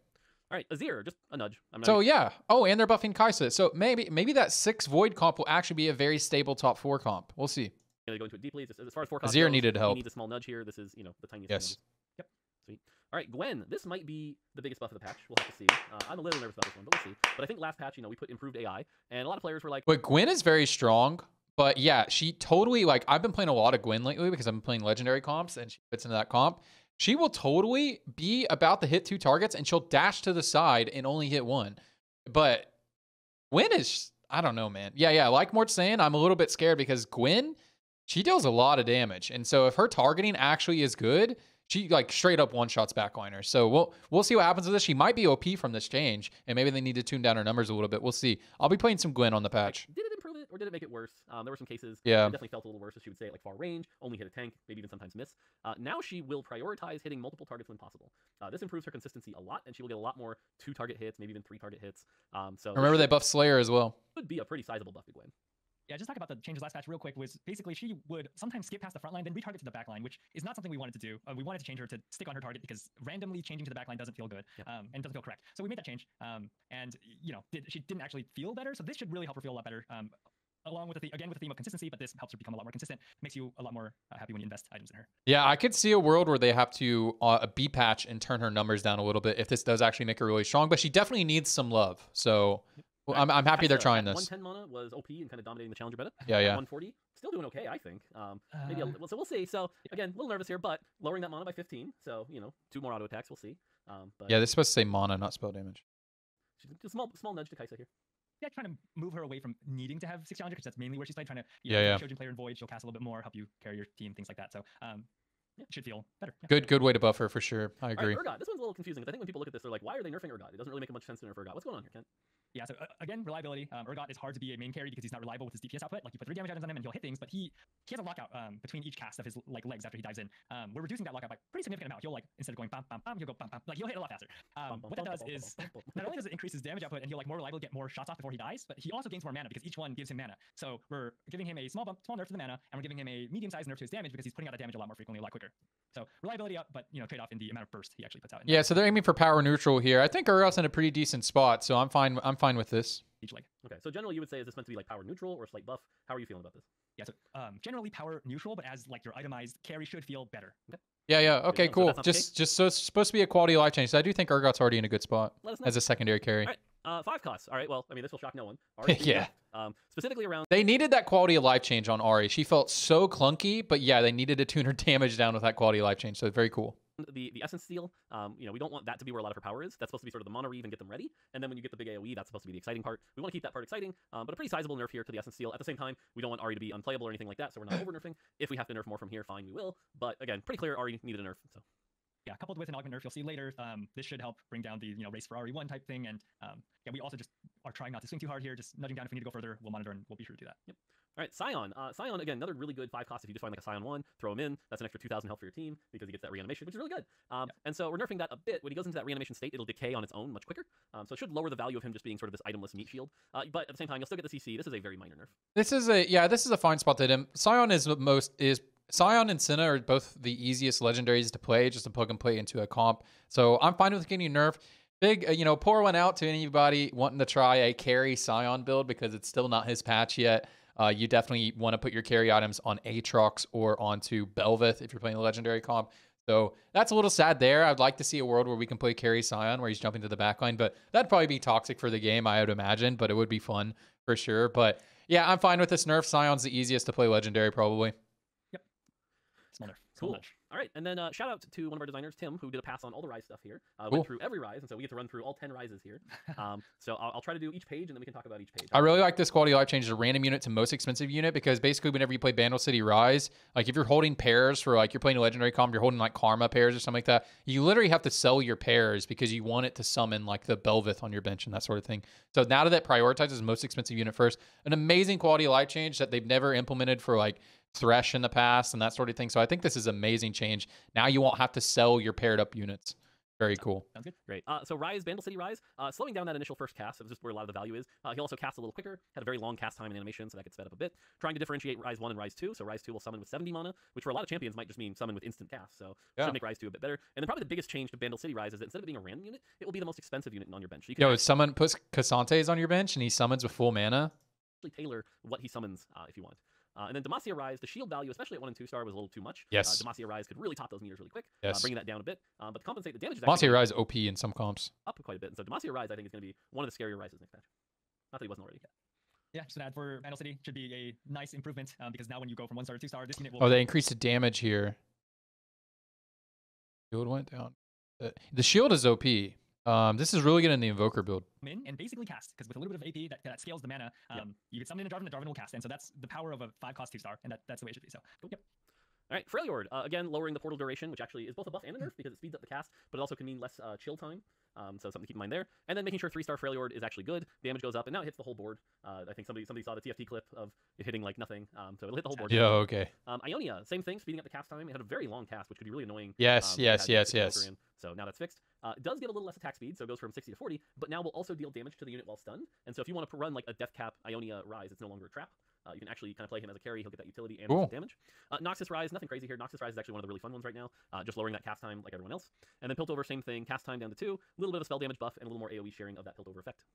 All right, Azir, just a nudge. Yeah. Oh, and they're buffing Kaisa. So maybe that 6 Void comp will actually be a very stable top 4 comp. We'll see. Going to go into it deeply. As far as forecast Azir goes, needed help. He needs a small nudge here. This is, the tiniest. Yes. Yep. Sweet. All right, Gwen. This might be the biggest buff of the patch. We'll have to see. I'm a little nervous about this one, but we'll see. But I think last patch, we put improved AI, and a lot of players were like, but Gwen is very strong. But yeah, she totally, like, I've been playing a lot of Gwen lately because I've been playing legendary comps, and she fits into that comp. She will totally be about to hit 2 targets, and she'll dash to the side and only hit 1. But Gwen is, I don't know, man. Yeah, like Mort's saying, I'm a little bit scared because Gwen, she deals a lot of damage. And so if her targeting actually is good, she like straight up one-shots backliners. So we'll see what happens with this. She might be OP from this change, and maybe they need to tune down her numbers a little bit. We'll see. I'll be playing some Gwen on the patch. Did it improve it, or did it make it worse? There were some cases yeah. it definitely felt a little worse, as she would say, at like far range, only hit a tank, maybe even sometimes miss. Now she will prioritize hitting multiple targets when possible. This improves her consistency a lot, and she will get a lot more 2-target hits, maybe even 3-target hits. So remember they buffed Slayer as well. Could be a pretty sizable buff to Gwen. Yeah, just talk about the changes last patch real quick. Was basically she would sometimes skip past the front line, then retarget to the back line, which is not something we wanted to do. We wanted to change her to stick on her target because randomly changing to the back line doesn't feel good and doesn't feel correct. So we made that change, and she didn't actually feel better. So this should really help her feel a lot better. Along with the theme of consistency, but this helps her become a lot more consistent. Makes you a lot more happy when you invest items in her. Yeah, I could see a world where they have to B patch and turn her numbers down a little bit if this does actually make her really strong. But she definitely needs some love. So. Well, I'm happy they're trying this. 110 mana was OP and kind of dominating the challenger meta. Yeah. 140, still doing okay, I think. Maybe so we'll see. So again, a little nervous here, but lowering that mana by 15. So 2 more auto attacks. We'll see. But yeah, they're supposed to say mana, not spell damage. Just a small nudge to Kaisa here. Yeah, trying to move her away from needing to have 6 challenger because that's mainly where she's playing. Trying to Shojin player in Void, she'll cast a little bit more, help you carry your team, things like that. So it should feel better. Yeah. Good way to buff her for sure. I agree. Right, Urgot. This one's a little confusing because I think when people look at this, they're like, why are they nerfing Urgot? It doesn't really make much sense to nerf Urgot. What's going on here, Kent? Yeah, so again, reliability. Urgot is hard to be a main carry because he's not reliable with his DPS output. Like you put 3 damage items on him and he'll hit things, but he has a lockout between each cast of his legs after he dives in. We're reducing that lockout by a pretty significant amount. He'll instead of going bam bam bam, he'll go bam bam. Like he'll hit a lot faster. What that does is not only does it increase his damage output and he'll more reliably get more shots off before he dies, but he also gains more mana because each one gives him mana. So we're giving him a small nerf to the mana, and we're giving him a medium-sized nerf to his damage because he's putting out that damage a lot more frequently, a lot quicker. So reliability up, but trade-off in the amount of burst he actually puts out. Yeah, so they're aiming for power neutral here. I think Urgot's in a pretty decent spot, so I'm fine with this. Each leg. Okay, so generally you would say, is this meant to be like power neutral or slight buff? How are you feeling about this? Yeah, so generally power neutral, but as like your itemized carry should feel better. Okay. Yeah. Okay, cool. So just so it's supposed to be a quality of life change. So I do think Urgot's already in a good spot as a secondary carry. All right, 5 costs. All right, well, I mean, this will shock no one. Yeah. Specifically around. They needed that quality of life change on Ahri. She felt so clunky, but yeah, they needed to tune her damage down with that quality of life change. So very cool. The essence steal, we don't want that to be where a lot of her power is. That's supposed to be sort of the mono reave and get them ready. And then when you get the big AoE, that's supposed to be the exciting part. We want to keep that part exciting, but a pretty sizable nerf here to the essence steal. At the same time, we don't want Ahri to be unplayable or anything like that, so we're not over nerfing. If we have to nerf more from here, fine, we will. But again, pretty clear Ahri needed a nerf. So. Yeah, coupled with an augment nerf, you'll see later. This should help bring down the race for RE1 type thing, and we also just are trying not to swing too hard here, just nudging down if we need to go further. We'll monitor and we'll be sure to do that. Yep. All right, Scion. Scion, again, another really good 5 cost. If you just find like a Scion 1, throw him in. That's an extra 2,000 health for your team because he gets that reanimation, which is really good. And so we're nerfing that a bit. When he goes into that reanimation state, it'll decay on its own much quicker. So it should lower the value of him just being sort of this itemless meat shield. But at the same time, you'll still get the CC. This is a very minor nerf. This is a fine spot to hit him. Scion Scion and Senna are both the easiest legendaries to play, just to plug and play into a comp. So I'm fine with getting nerf. Big, pour one out to anybody wanting to try a carry Scion build because it's still not his patch yet. You definitely want to put your carry items on Aatrox or onto Belveth if you're playing the legendary comp. So that's a little sad there. I'd like to see a world where we can play carry Scion where he's jumping to the backline, but that'd probably be toxic for the game, I would imagine, but it would be fun for sure. But yeah, I'm fine with this nerf. Scion's the easiest to play legendary probably. Small nerf. Cool. All right, and then shout out to one of our designers, Tim, who did a pass on all the Rise stuff here. Cool. Went through every Rise, and so we get to run through all 10 Rises here. So I'll try to do each page, and then we can talk about each page. I really like this quality of life change to random unit to most expensive unit, because basically whenever you play Bandle City Rise, like if you're holding pairs for like you're playing a legendary comp, you're holding like Karma pairs or something like that, you literally have to sell your pairs because you want it to summon like the Belveth on your bench and that sort of thing. So now that prioritizes most expensive unit first, an amazing quality of life change that they've never implemented for like Thresh in the past and that sort of thing. So I think this is amazing change. Now you won't have to sell your paired up units. Very cool. Sounds good. Great. So Rise, Bandle City Rise, slowing down that initial first cast. That was just where a lot of the value is. He also cast a little quicker, had a very long cast time and animation, so that gets sped up a bit. Trying to differentiate Rise 1 and Rise 2. So Rise 2 will summon with 70 mana, which for a lot of champions might just mean summon with instant cast. So should make Rise 2 a bit better. And then probably the biggest change to Bandle City Rise is that instead of being a random unit, it will be the most expensive unit on your bench. So you can someone puts Casantes on your bench and he summons with full mana. Tailor what he summons if you want. And then Demacia Rise, the shield value, especially at 1 and 2 star, was a little too much. Yes. Demacia Rise could really top those meters really quick, Yes. bringing that down a bit. But to compensate, the damage is Demacia Rise OP in some comps. up quite a bit. And so Demacia Rise, I think, is going to be one of the scarier Rises next patch. Not that he wasn't already. Yeah, just an ad for Bandle City should be a nice improvement because now when you go from 1 star to 2 star, this unit will. Oh, they increased the damage here. Shield went down. The shield is OP. This is really good in the Invoker build. In and basically cast, because with a little bit of AP that scales the mana, you get summon in a Darwin, the Darwin will cast, and so that's the power of a 5-cost 2-star, and that's the way it should be. So, yep. All right, Freljord, again, lowering the portal duration, which actually is both a buff and a nerf because it speeds up the cast, but it also can mean less chill time. So something to keep in mind there. And then making sure 3-star Freljord is actually good. Damage goes up, and now it hits the whole board. I think somebody saw the TFT clip of it hitting like nothing. So it'll hit the whole board. Yeah, okay. Ionia, same thing, speeding up the cast time. It had a very long cast, which could be really annoying. Yes. So now that's fixed. It does get a little less attack speed, so it goes from 60 to 40, but now will also deal damage to the unit while stunned. And so if you want to run like a Death Cap Ionia Rise, it's no longer a trap. You can actually kind of play him as a carry. He'll get that utility and cool. damage. Noxus Rise, nothing crazy here. Noxus Rise is actually one of the really fun ones right now, just lowering that cast time like everyone else. And then Piltover, same thing, cast time down to 2, a little bit of spell damage buff, and a little more AoE sharing of that Piltover effect.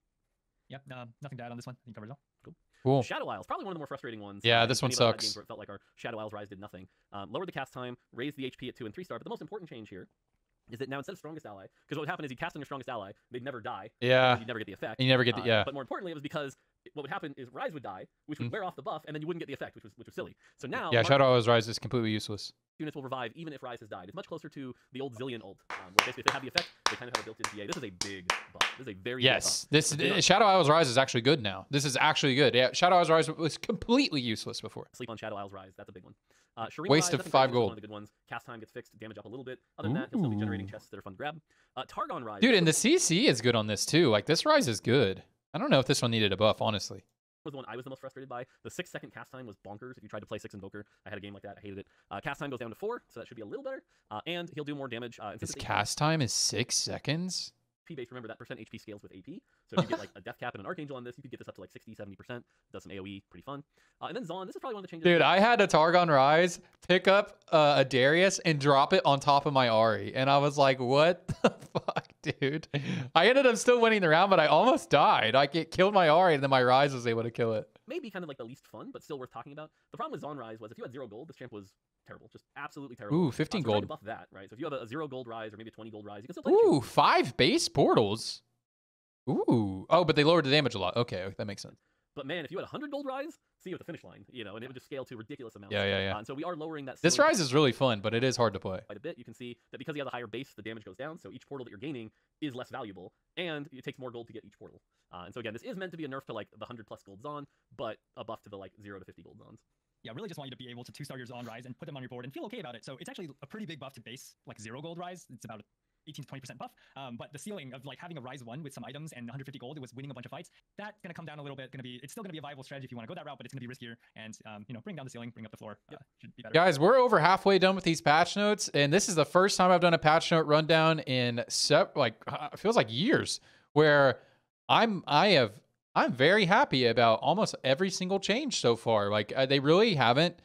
Yeah, nothing to add on this one. I think covered it all. Cool. Shadow Isles, probably one of the more frustrating ones. Yeah, this one sucks. Games where it felt like our Shadow Isles Rise did nothing. Lowered the cast time, raised the HP at 2 and 3 star, but the most important change here is that now instead of strongest ally, because what would happen is you cast on your strongest ally, they'd never die. Yeah. You'd never get the effect. You never get the, yeah. But more importantly, it was because what would happen is Rise would die, which would wear off the buff, and then you wouldn't get the effect, which was silly. So now, yeah, Shadow Isles Rise is completely useless. Units will revive even if Rise has died. It's much closer to the old Zillion ult, where basically if they have the effect, they kind of have a built-in GA. This is a big buff. This is a very big buff. Shadow Isles Rise is actually good now. This is actually good. Yeah, Shadow Isles Rise was completely useless before. Sleep on Shadow Isles Rise. That's a big one. Shurima Waste Rise, of 5 gold. One of the good ones. Cast time gets fixed, damage up a little bit. Other than that, he'll still be generating chests that are fun to grab. Targon Rise. Dude, and the CC is good on this too. Like this Rise is good. I don't know if this one needed a buff, honestly. Was the one I was the most frustrated by. The 6-second cast time was bonkers. If you tried to play 6 Invoker, I had a game like that. I hated it. Cast time goes down to 4, so that should be a little better. And he'll do more damage. This cast time is 6 seconds? HP-based, remember that percent HP scales with AP. So if you get like a Death Cap and an Archangel on this, you could get this up to like 60, 70%. Does some AoE, pretty fun. And then Zon, this is probably one of the changes. Dude, I had a Targon Rise pick up a Darius and drop it on top of my Ahri. And I was like, what the fuck, dude? I ended up still winning the round, but I almost died. Like, it killed my Ahri, and then my Rise was able to kill it. Maybe kind of like the least fun, but still worth talking about. The problem with Zon Rise was if you had 0 gold, this champ was terrible. Just absolutely terrible. Ooh, 15 so gold. To buff that, right? So if you have a 0 gold Rise or maybe a 20 gold Rise, you can still play. Ooh, 5 base portals. Ooh. Oh, but they lowered the damage a lot. Okay, that makes sense. But man, if you had a 100 gold Rise, see you at the finish line, you know, and it would just scale to ridiculous amounts. Yeah. And so we are lowering that. This Rise is really fun, but it is hard to play. Quite a bit. You can see that because you have a higher base, the damage goes down, so each portal that you're gaining is less valuable, and it takes more gold to get each portal. And so again, this is meant to be a nerf to like the 100+ gold Zon, but a buff to the like 0 to 50 gold Zons. Yeah, really just want you to be able to 2-star your Zon Rise and put them on your board and feel okay about it. So it's actually a pretty big buff to base, like 0 gold Rise. It's about 18 to 20% buff. But the ceiling of like having a Rise 1 with some items and 150 gold, it was winning a bunch of fights. That's going to come down a little bit. It's still going to be a viable strategy if you want to go that route, but it's going to be riskier. And, bring down the ceiling, bring up the floor. Should be better. Guys, we're over halfway done with these patch notes. And this is the first time I've done a patch note rundown in it feels like years, where I'm very happy about almost every single change so far. Like they really haven't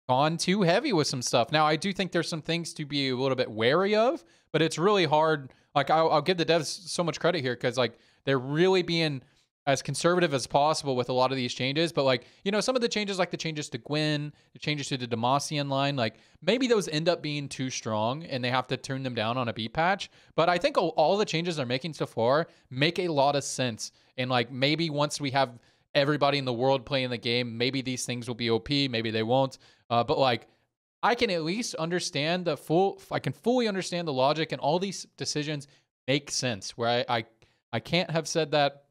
gone too heavy with some stuff. Now, I do think there's some things to be a little bit wary of, but it's really hard. Like I'll give the devs so much credit here because like they're really being as conservative as possible with a lot of these changes. But like, some of the changes, like the changes to Gwyn, the changes to the Demacian line, like maybe those end up being too strong and they have to turn them down on a beat patch. But I think all the changes they're making so far make a lot of sense. And like maybe once we have everybody in the world playing the game, maybe these things will be OP, maybe they won't. But like I can at least understand I can fully understand the logic, and all these decisions make sense. Where I can't have said that.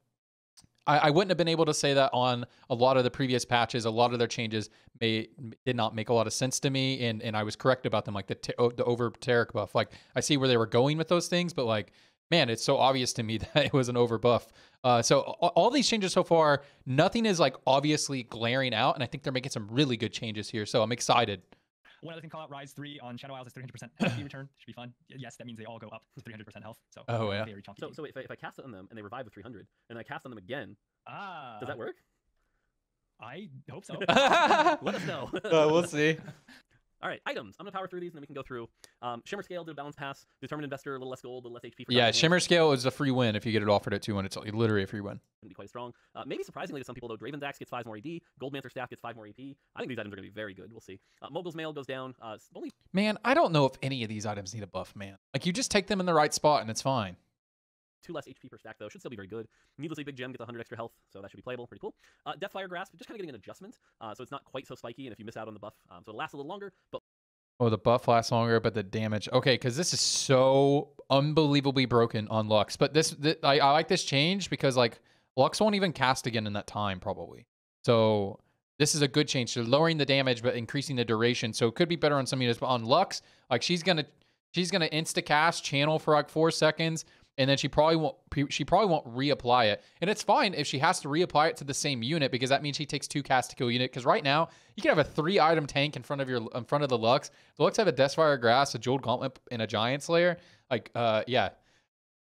I wouldn't have been able to say that on a lot of the previous patches. A lot of their changes did not make a lot of sense to me, and I was correct about them, like the over Taric buff. Like, I see where they were going with those things, but like, man, it's so obvious to me that it was an over buff. So all these changes so far, nothing is like obviously glaring out, and I think they're making some really good changes here. So I'm excited. One other thing, call out Rise 3 on Shadow Isles is 300% HP return. Should be fun. Yes, that means they all go up to 300% health. So very chunky. So if I cast it on them and they revive with 300, and I cast on them again, does that work? I hope so. Let us know. We'll see. All right, items. I'm going to power through these, and then we can go through. Shimmer Scale did a balance pass. Determined Investor, a little less gold, a little less HP. Yeah, Shimmer Scale is a free win if you get it offered at 2-1. It's literally a free win. Going to be quite strong. Maybe surprisingly to some people, though, Draven's Axe gets 5 more AD. Goldmancer Staff gets 5 more AP. I think these items are going to be very good. We'll see. Mogul's Mail goes down. Man, I don't know if any of these items need a buff, man. Like, you just take them in the right spot, and it's fine. 2 less HP per stack, though. Should still be very good. Needlessly Big Gem gets 100 extra health, so that should be playable. Pretty cool. Deathfire Grasp, just kind of getting an adjustment, so it's not quite so spiky, and if you miss out on the buff, so it'll last a little longer, but Oh, the buff lasts longer, but the damage. Okay, because this is so unbelievably broken on Lux. But I like this change because, like, Lux won't even cast again in that time, probably. So this is a good change. So lowering the damage, but increasing the duration. So it could be better on some units. But on Lux, like, she's gonna insta-cast, channel for, like, 4 seconds, and then she probably won't reapply it. And it's fine if she has to reapply it to the same unit, because that means she takes 2 casts to kill a unit. Because right now, you can have a 3-item tank in front of the Lux. The Lux have a Deathfire Grass, a Jeweled Gauntlet, and a Giant Slayer. Like, yeah.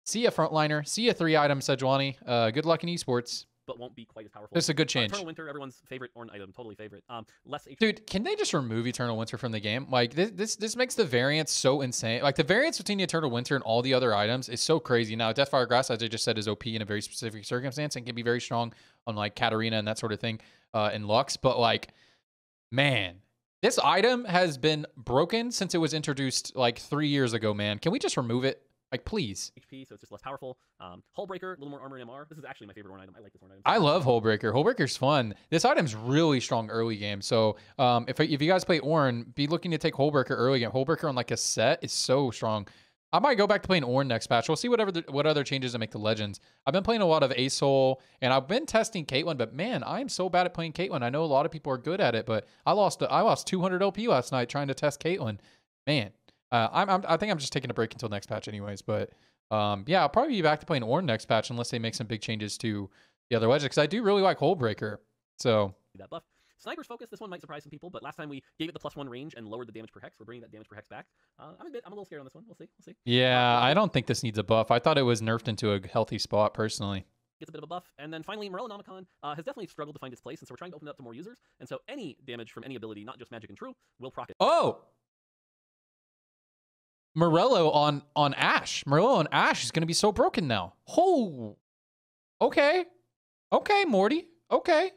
See ya, frontliner. See ya, 3-item Sejuani. Good luck in esports. But won't be quite as powerful. This is a good change. Eternal Winter, everyone's favorite Ornn item, totally favorite. Less HP. Dude, can they just remove Eternal Winter from the game? Like, this makes the variance so insane. Like, the variance between the Eternal Winter and all the other items is so crazy. Now, Deathfire Grass, as I just said, is OP in a very specific circumstance and can be very strong on, like, Katarina and that sort of thing in Lux. But, like, man, this item has been broken since it was introduced, like, 3 years ago, man. Can we just remove it? Like, please. HP, so it's just less powerful. Hullbreaker, a little more armor and MR. This is actually my favorite Ornn item. I like this Ornn item. I love Hullbreaker. Hullbreaker's fun. This item's really strong early game. So if you guys play Ornn, be looking to take Hullbreaker early game. Hullbreaker on, like, a set is so strong. I might go back to playing Ornn next patch. We'll see what other changes to make the Legends. I've been playing a lot of Asol, and I've been testing Caitlyn, but man, I'm so bad at playing Caitlyn. I know a lot of people are good at it, but I lost 200 LP last night trying to test Caitlyn. Man, I think I'm just taking a break until next patch anyways, but yeah, I'll probably be back to playing Ornn next patch unless they make some big changes to the other Legends, because I do really like Hullbreaker. So that buff. Sniper's Focus, this one might surprise some people, but last time we gave it the +1 range and lowered the damage per hex. We're bringing that damage per hex back. I'm a little scared on this one. We'll see. Yeah, I don't think this needs a buff. I thought it was nerfed into a healthy spot, personally. Gets a bit of a buff. And then finally, Morellonomicon has definitely struggled to find its place, and so we're trying to open it up to more users. And so any damage from any ability, not just magic and true, will proc it. Oh! Morello on Ashe. Morello on Ashe is going to be so broken now. Oh! Okay. Okay, Morty. Okay.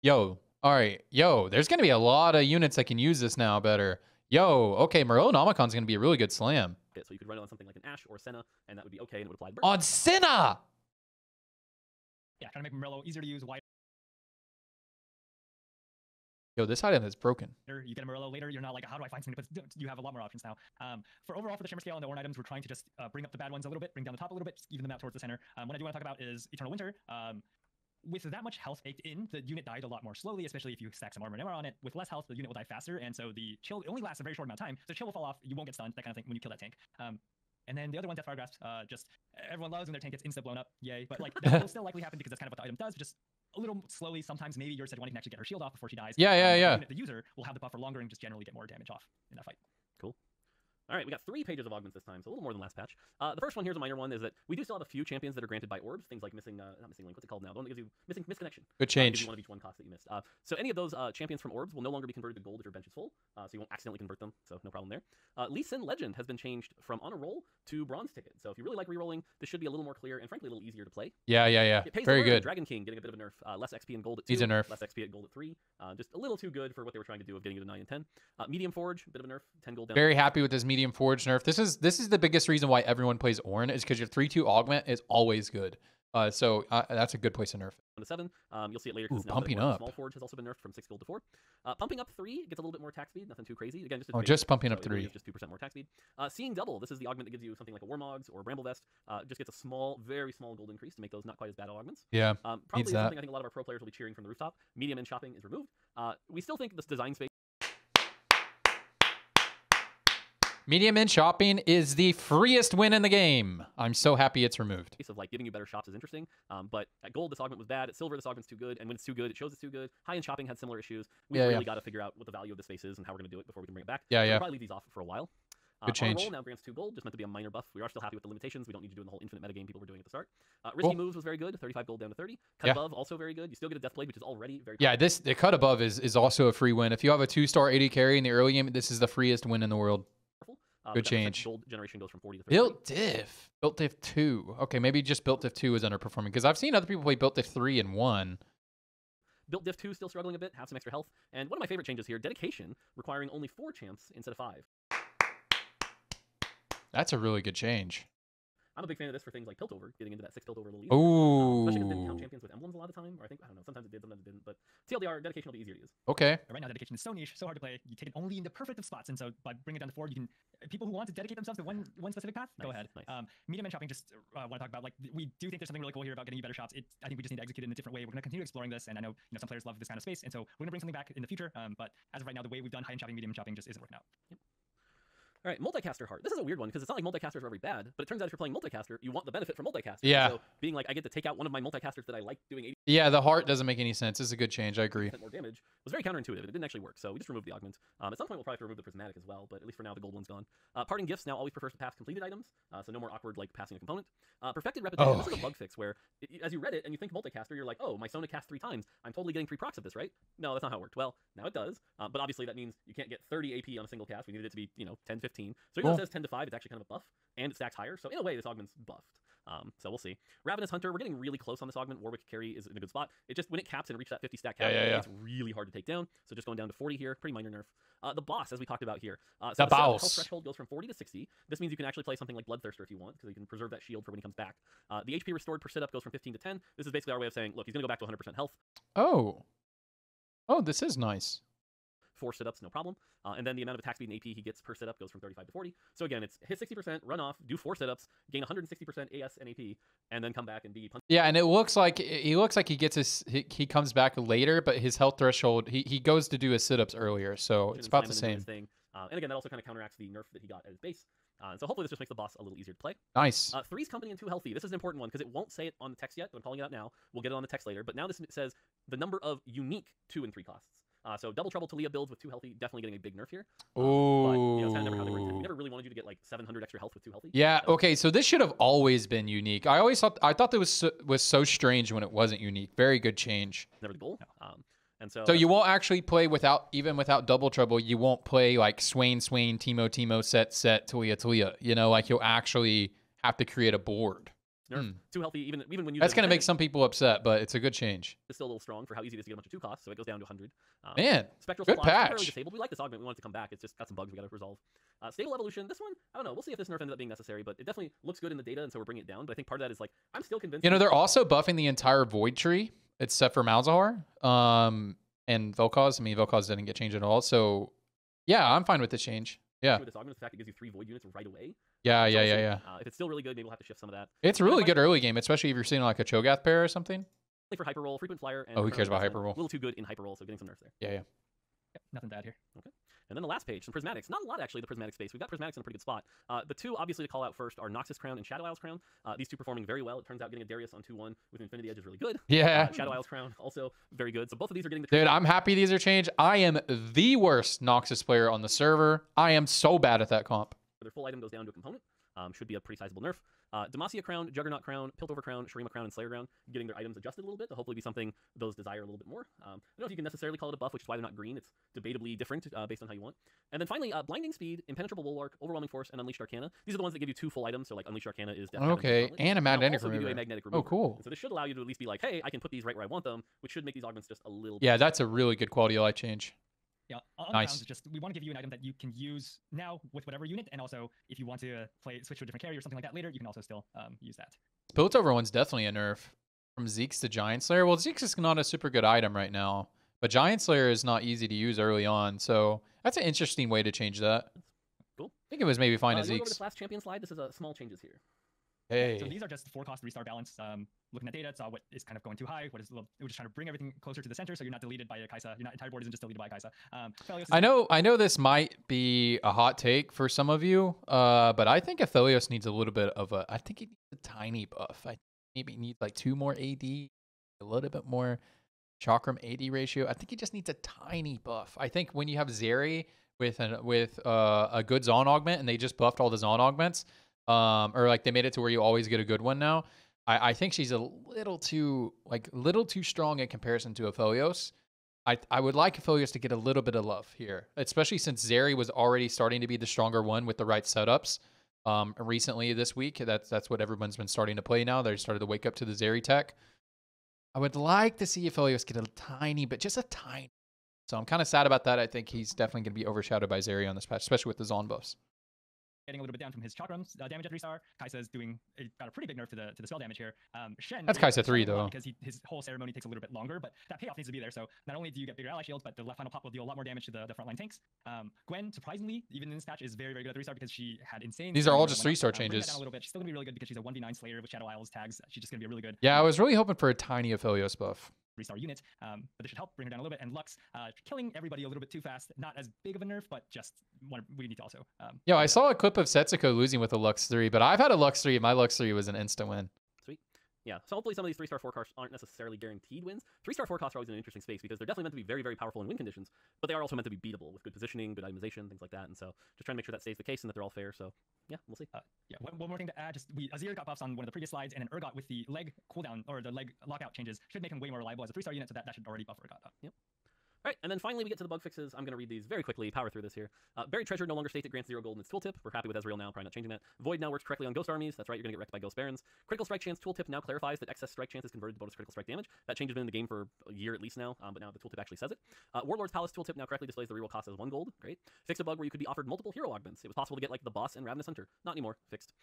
Yo. All right. Yo, there's going to be a lot of units that can use this now better. Yo. Okay, Morellonomicon's going to be a really good slam. Okay, so you could run it on something like an Ashe or Senna, and that would be okay, and it would apply to burst. On Senna! Yeah, trying to make Morello easier to use, wider. Yo, this item is broken. You get a Morello later, you're not like, how do I find something to put? You have a lot more options now. For overall, for the Shimmer Scale and the Ornn items, we're trying to just bring up the bad ones a little bit, bring down the top a little bit, even them out towards the center. What I do want to talk about is Eternal Winter. With that much health baked in, the unit died a lot more slowly, especially if you stack some armor and MR on it. With less health, the unit will die faster, and so the chill only lasts a very short amount of time. So chill will fall off, you won't get stunned, that kind of thing, when you kill that tank. And then the other one, Deathfire Grasp, just everyone loves when their tank gets insta blown up, yay. But like that will still likely happen because that's kind of what the item does, just a little slowly. Sometimes maybe your Sejuani can actually get her shield off before she dies. Yeah. The user will have the buff for longer and just generally get more damage off in that fight. Cool. All right, we got 3 pages of augments this time, so a little more than last patch. The first one, here's a minor one, is that we do still have a few champions that are granted by orbs, things like not missing link, what's it called now? The one that gives you missing misconnection. Good change. Gives you one of each one cost that you missed. So any of those champions from orbs will no longer be converted to gold if your bench is full, so you won't accidentally convert them, so no problem there. Lee Sin Legend has been changed from on a roll to bronze ticket, so if you really like rerolling, this should be a little more clear and frankly a little easier to play. Yeah. It pays Very the good. Dragon King getting a bit of a nerf, less XP and gold at 2, He's a nerf. less XP at gold at 3, just a little too good for what they were trying to do of getting you to 9 and 10. Medium Forge, bit of a nerf, 10 gold down. Very happy with this medium Forge nerf. This is the biggest reason why everyone plays Ornn, is because your 3-2 augment is always good. So that's a good place to nerf it. To 7. You'll see it later Ooh, because now pumping the more up. small forge has also been nerfed from 6 gold to 4. Pumping up 3 gets a little bit more attack speed, nothing too crazy. Again, just Just pumping so up it really 3. is just 2% more attack speed. Seeing double, this is the augment that gives you something like a Warmogs or a Bramble Vest. Just gets a small, very small gold increase to make those not quite as bad augments. Yeah, Probably needs something that. I think a lot of our pro players will be cheering from the rooftop. Medium end shopping is removed. We still think this design space Medium in shopping is the freest win in the game. I'm so happy it's removed. of like giving you better shops is interesting. But at gold, this augment was bad. At silver, this augment's too good. And when it's too good, it shows it's too good. High end shopping had similar issues. We've really got to figure out what the value of the space is and how we're going to do it before we can bring it back. Yeah, so yeah. We'll probably leave these off for a while. Good change. Roll now grants 2 gold, just meant to be a minor buff. We are still happy with the limitations. We don't need to do in the whole infinite metagame people were doing at the start. Risky moves was very good, 35 gold down to 30. Cut above, also very good. You still get a Deathblade, which is already very popular. The cut above is also a free win. If you have a 2-star 80 carry in the early game, this is the freest win in the world. Good change. Gold generation goes from 40 to 30. Built diff 2. Okay, maybe just built diff 2 is underperforming because I've seen other people play built diff 3 and 1. Built diff 2 still struggling a bit, have some extra health. And one of my favorite changes here, dedication, requiring only 4 champs instead of 5. That's a really good change. I'm a big fan of this for things like Piltover, getting into that 6 Piltover a little easier. Ooh. Especially because it didn't count champions with emblems a lot of the time, or I don't know, sometimes it did, sometimes it didn't. But TLDR, dedication will be easier to use. Okay. Right now, dedication is so niche, so hard to play. You take it only in the perfect of spots, and so by bringing it down to 4, you can people who want to dedicate themselves to one specific path, go ahead. Nice. Medium and shopping, just want to talk about, like, we do think there's something really cool here about getting you better shops. I think we just need to execute it in a different way. We're going to continue exploring this, and I know some players love this kind of space, and so we're going to bring something back in the future. But as of right now, the way we've done high-end shopping, medium shopping just isn't working out. Yep. All right, multicaster heart. This is a weird one because it's not like multicasters are very bad, but it turns out if you're playing multicaster, you want the benefit from multicaster. Yeah. So being like, I get to take out one of my multicasters that I like doing 80. Yeah, the heart doesn't make any sense. It's a good change. I agree. More damage was very counterintuitive. It didn't actually work, so we just removed the augment. At some point, we'll probably have to remove the prismatic as well, but at least for now, the gold one's gone. Parting gifts now always prefers to pass completed items, so no more awkward like passing a component. Perfected repetition. This is a bug fix where, as you read it and you think multicaster, you're like, oh, my Sona cast 3 times. I'm totally getting 3 procs of this, right? No, that's not how it worked. Well, now it does, but obviously that means you can't get 30 AP on a single cast. We needed it to be 10, 15. So even though it says 10 to 5, it's actually kind of a buff, and it stacks higher. So in a way, this augment's buffed. So we'll see. Ravenous Hunter, we're getting really close on this augment. Warwick carry is in a good spot. It just, when it caps and it reaches that 50 stack cap, it's really hard to take down. So just going down to 40 here, pretty minor nerf. The boss, as we talked about here. So the health threshold goes from 40 to 60. This means you can actually play something like Bloodthirster if you want, because you can preserve that shield for when he comes back. The HP restored per sit-up goes from 15 to 10. This is basically our way of saying, look, he's going to go back to 100% health. Oh, this is nice. 4 sit-ups, no problem. And then the amount of attack speed and AP he gets per sit-up goes from 35 to 40. So again, it's hit 60%, run off, do 4 sit-ups, gain 160% AS and AP, and then come back and be punched. Yeah, and it looks like he gets he comes back later, but his health threshold, he goes to do his sit-ups earlier, so it's about the same. And again, that also kind of counteracts the nerf that he got at his base. So hopefully this just makes the boss a little easier to play. Nice. 3's company and 2 healthy. This is an important one because it won't say it on the text yet, but I'm calling it out now. We'll get it on the text later. But now this says the number of unique 2 and 3 costs. So Double Trouble Talia builds with 2 healthy, definitely getting a big nerf here. But it's kind of never how they were intended. We never really wanted you to get like 700 extra health with 2 healthy. Yeah. Okay. So this should have always been unique. I thought that was so strange when it wasn't unique. Very good change. Never the goal. And so you won't actually play without Double Trouble. You won't play like Swain, Timo, Set, Talia. Like you'll actually have to create a board. Nerf. 2 healthy, even when you. That's gonna make some people upset, but it's a good change. It's still a little strong for how easy it is to get a bunch of 2 costs, so it goes down to 100. Man, Spectral good patch. Disabled. We like this augment. We want it to come back. It's just got some bugs we got to resolve. Stable evolution. This one, I don't know. We'll see if this nerf ends up being necessary, but it definitely looks good in the data, and so we're bringing it down. But I think part of that is like I'm still convinced. They're also buffing the entire Void Tree except for Malzahar, and Vel'Koz. I mean, Vel'Koz didn't get changed at all, so yeah, I'm fine with this change. Yeah. With this augment, the fact it gives you 3 Void units right away. Yeah. If it's still really good, maybe we'll have to shift some of that. It's a really good early game, especially if you're seeing like a Cho'Gath pair or something. For hyper roll, frequent flyer. And who cares about hyper roll? A little too good in hyper roll, so getting some nerfs there. Yeah. Yep, nothing bad here. Okay. And then the last page, some prismatics. Not a lot, actually, the prismatic space. We've got prismatics in a pretty good spot. The 2, obviously, to call out first are Noxus Crown and Shadow Isles Crown. These 2 performing very well. It turns out getting a Darius on 2-1 with Infinity Edge is really good. Yeah. Shadow Isles Crown, also very good. So both of these are getting the... Dude, I'm happy these are changed. I am the worst Noxus player on the server. I am so bad at that comp. Their full item goes down to a component. Should be a pretty sizable nerf. Demacia Crown, Juggernaut Crown, Piltover Crown, Shurima Crown, and Slayer Crown, getting their items adjusted a little bit to hopefully be something those desire a little bit more. I don't know if you can necessarily call it a buff, which is why they're not green. It's debatably different based on how you want. And then finally, Blinding Speed, Impenetrable Bulwark, Overwhelming Force, and Unleashed Arcana. These are the ones that give you 2 full items, so like Unleashed Arcana is definitely... Okay, and a magnetic remover. Oh, cool. And so this should allow you to at least be like, hey, I can put these right where I want them, which should make these augments just a little... Yeah, that's a really good quality of life change. Yeah, nice. Just we want to give you an item that you can use now with whatever unit, and also if you want to switch to a different carry or something like that later, you can also still use that. Piltover one's definitely a nerf. From Zeke's to Giant Slayer. Well, Zeke's is not a super good item right now, but Giant Slayer is not easy to use early on. So that's an interesting way to change that. Cool. I think it was maybe fine as you wanna go over Zeke's. this last champion slide. This is small changes here. Hey. So these are just 4-cost 3-star balance. Looking at data, saw what is kind of going too high. We're just trying to bring everything closer to the center, so you're not deleted by a Kaisa. Your entire board isn't just deleted by a Kaisa. I know this might be a hot take for some of you, but I think Aphelios needs a little bit of a. I think he needs a tiny buff. I maybe need like 2 more AD, a little bit more Chakram AD ratio. I think he just needs a tiny buff. I think when you have Zeri with a good Zon augment and they just buffed all the Zon augments, or like they made it to where you always get a good one now. I think she's a little too strong in comparison to Aphelios. I would like Aphelios to get a little bit of love here, especially since Zeri was already starting to be the stronger one with the right setups. Recently this week, that's what everyone's been starting to play now. They started to wake up to the Zeri tech. I would like to see Aphelios get a tiny, but just a tiny. So I'm kind of sad about that. I think he's definitely going to be overshadowed by Zeri on this patch, especially with the Zon buffs. Getting a little bit down from his Chakrams damage at 3-star. Kaisa is got a pretty big nerf to the spell damage here. Shen. That's Kaisa 3 though. Because his whole ceremony takes a little bit longer, but that payoff needs to be there. So not only do you get bigger ally shields, but the left final pop will deal a lot more damage to the frontline tanks. Gwen, surprisingly, even in this patch, is very, very good at 3-star because she had insane. These are all just 3-star changes. Down a little bit. She's still gonna be really good because she's a 1v9 Slayer with Shadow Isles tags. She's just gonna be really good. Yeah, I was really hoping for a tiny Aphelios buff. 3-star unit, but this should help bring her down a little bit. And Lux, killing everybody a little bit too fast. Not as big of a nerf, but just we need to also. Yeah, I saw a clip of Setsuko losing with a Lux 3, but I've had a Lux 3. My Lux 3 was an instant win. Sweet. Yeah, so hopefully some of these 3-star forecasts aren't necessarily guaranteed wins. 3-star forecasts are always in an interesting space because they're definitely meant to be very, very powerful in win conditions, but they are also meant to be beatable with good positioning, good itemization, things like that. And so just trying to make sure that stays the case and that they're all fair. So yeah, we'll see. Yeah, one more thing to add, Azir got buffs on one of the previous slides, and an Urgot with the leg cooldown or the leg lockout changes should make him way more reliable as a 3-star unit, so that should already buff Urgot up. Yep. All right, and then finally we get to the bug fixes. I'm going to read these very quickly, power through this here. Buried Treasure no longer states it grants 0 gold in its tooltip. We're happy with Ezreal now, probably not changing that. Void now works correctly on Ghost armies. That's right, you're going to get wrecked by Ghost Barons. Critical Strike Chance tooltip now clarifies that excess strike chance is converted to bonus critical strike damage. That change has been in the game for a year at least now, but now the tooltip actually says it. Warlord's Palace tooltip now correctly displays the reroll cost as 1 gold. Great. Fixed a bug where you could be offered multiple hero augments. It was possible to get like the boss and Ravenous Hunter. Not anymore. Fixed.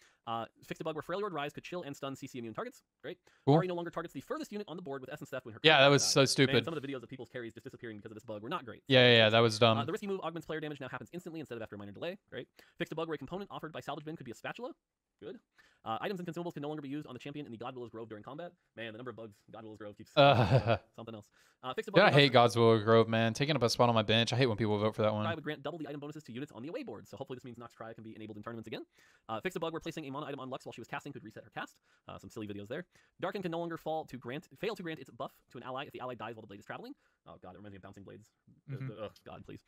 Fixed a bug where Freljord Rise could chill and stun CC immune targets. Great. Cool. Ari no longer targets the furthest unit on the board with Essence Theft when her. Yeah, that was so stupid. Man, some of the videos of people's carries just disappearing because of this bug were not great. Yeah, that was dumb. The risky move augments player damage now happens instantly instead of after a minor delay. Great. Fixed a bug where a component offered by salvage bin could be a spatula. Good. Items and consumables can no longer be used on the champion in the Godwillow's Grove during combat. Man, the number of bugs Godwillow's Grove keeps something else. Fixed a bug. Yeah, I hate Godswill Grove, man. Taking up a spot on my bench. I hate when people vote for that one. Cry would grant double the item bonuses to units on the away board, so hopefully this means Nox Cry can be enabled in tournaments again. Fixed a bug where placing a mana item on Lux while she was casting could reset her cast. Some silly videos there. Darken can no longer fail to grant its buff to an ally if the ally dies while the blade is traveling. Oh god, it reminds me of bouncing blades. Oh god, please.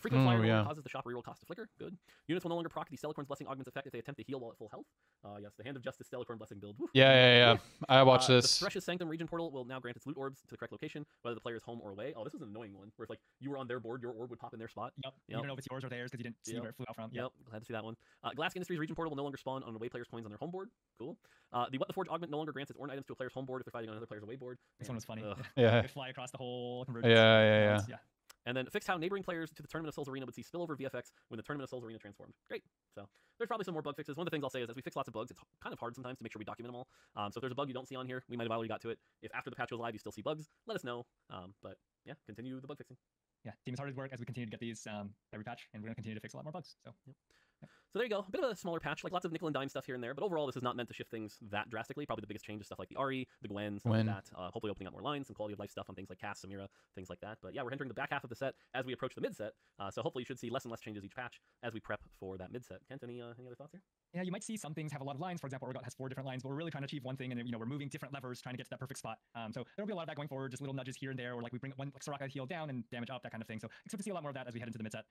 Frequent flyer no longer causes the shop reroll cost to flicker. Good. Units will no longer proc the Stellacorn's Blessing augments effect if they attempt to heal while at full health. Yes, the Hand of Justice Stellacorn Blessing build. Woo. Yeah. I watched this. The Thresh's Sanctum region portal will now grant its loot orbs to the correct location, whether the player is home or away. Oh, this was an annoying one, where if like you were on their board, your orb would pop in their spot. Yep. You don't know if it's yours or theirs because you didn't see where it flew out from. Yep. Glad to see that one. Glass Industries region portal will no longer spawn on away players' coins on their home board. Cool. The What the Forge augment no longer grants its Ornn items to a player's home board if they're fighting on another player's away board. This one was funny. Yeah. They fly across the whole convergence. Yeah. And then fixed how neighboring players to the Tournament of Souls arena would see spillover VFX when the Tournament of Souls arena transformed. Great. So there's probably some more bug fixes. One of the things I'll say is as we fix lots of bugs, it's kind of hard sometimes to make sure we document them all. So if there's a bug you don't see on here, we might have already got to it. If after the patch goes live you still see bugs, let us know. But yeah, continue the bug fixing. Yeah, team is hard at work as we continue to get these every patch, and we're going to continue to fix a lot more bugs. So. Yep. So there you go, a bit of a smaller patch, like lots of nickel and dime stuff here and there, but overall this is not meant to shift things that drastically. Probably the biggest change is stuff like the Ari, the Gwen, stuff like that. Hopefully opening up more lines, some quality of life stuff on things like Cass, Samira, things like that. But yeah, we're entering the back half of the set as we approach the mid set, so hopefully you should see less and less changes each patch as we prep for that mid set. Kent, any other thoughts here? Yeah, you might see some things have a lot of lines. For example, Urgot has 4 different lines, but we're really trying to achieve one thing, and we're moving different levers trying to get to that perfect spot. So there'll be a lot of that going forward, just little nudges here and there, or like we bring one like Soraka heal down and damage up, that kind of thing. So expect to see a lot more of that as we head into the mid set.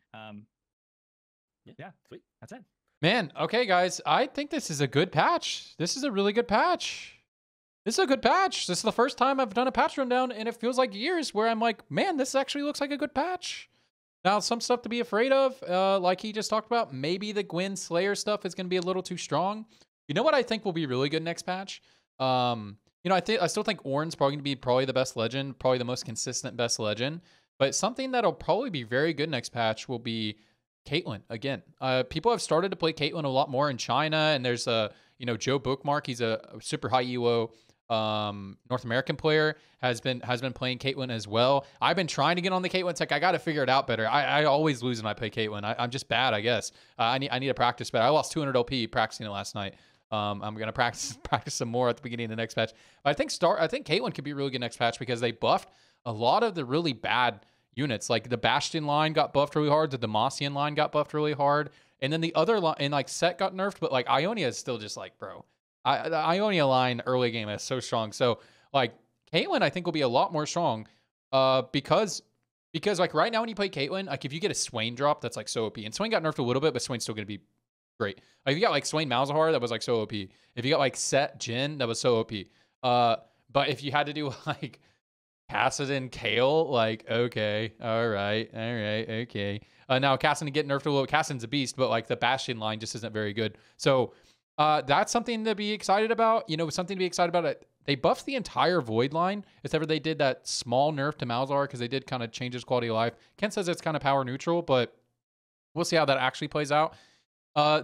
Yeah, sweet. That's it. Man, okay, guys. I think this is a good patch. This is a really good patch. This is a good patch. This is the first time I've done a patch rundown, and it feels like years where I'm like, man, this actually looks like a good patch. Now, some stuff to be afraid of, like he just talked about, maybe the Gwen Slayer stuff is going to be a little too strong. You know what I think will be really good next patch? I still think Ornn's probably going to be the best legend, probably the most consistent best legend. But something that'll probably be very good next patch will be Caitlyn again. People have started to play Caitlyn a lot more in China, and there's Joe Bookmark. He's a super high ELO North American player, has been playing Caitlyn as well. I've been trying to get on the Caitlyn tech. I got to figure it out better. I always lose when I play Caitlyn. I'm just bad, I guess. I need to practice better. I lost 200 LP practicing it last night. I'm gonna practice some more at the beginning of the next patch. But I think Caitlyn could be really good next patch because they buffed a lot of the really bad units. Like the Bastion line got buffed really hard, the Demacian line got buffed really hard, and then the other line and like Set got nerfed, but like Ionia is still just like, bro. The Ionia line early game is so strong. So like Caitlyn, I think will be a lot more strong, because like right now when you play Caitlyn, like if you get a Swain drop, that's like so OP. And Swain got nerfed a little bit, but Swain's still gonna be great. Like if you got like Swain Malzahar, that was like so OP. If you got like Set Jin, that was so OP. But if you had to do like Kassadin Kale, like okay, all right, okay. Now Kassadin get nerfed a little. Kassadin's a beast, but like the Bastion line just isn't very good. So that's something to be excited about. Something to be excited about. They buffed the entire Void line, except for they did that small nerf to Malzahar because they did kind of change his quality of life. Ken says it's kind of power neutral, but we'll see how that actually plays out.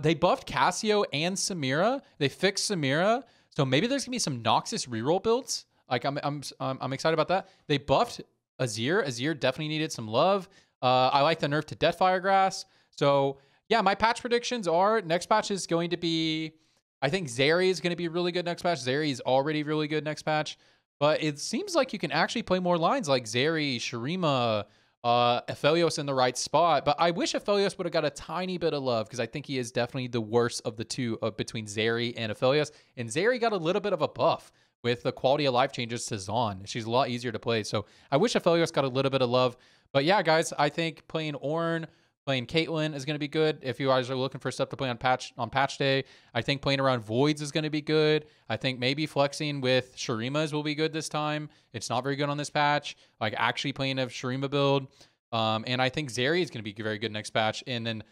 They buffed Cassio and Samira. They fixed Samira, so maybe there's gonna be some Noxus reroll builds. Like I'm excited about that. They buffed Azir. Azir definitely needed some love. I like the nerf to Deathfire Grass. So yeah, my patch predictions are next patch is going to be. I think Zeri is going to be really good next patch. Zeri is already really good next patch, but it seems like you can actually play more lines like Zeri, Shurima, Aphelios in the right spot. But I wish Aphelios would have got a tiny bit of love because I think he is definitely the worst of the two between Zeri and Aphelios. And Zeri got a little bit of a buff with the quality of life changes to Zaun. She's a lot easier to play. So I wish Aphelios got a little bit of love. But yeah, guys, I think playing Ornn, playing Caitlyn is going to be good. If you guys are looking for stuff to play on patch day, I think playing around Voids is going to be good. I think maybe flexing with Shurimas will be good this time. It's not very good on this patch. Like actually playing a Shurima build. And I think Zeri is going to be very good next patch. And then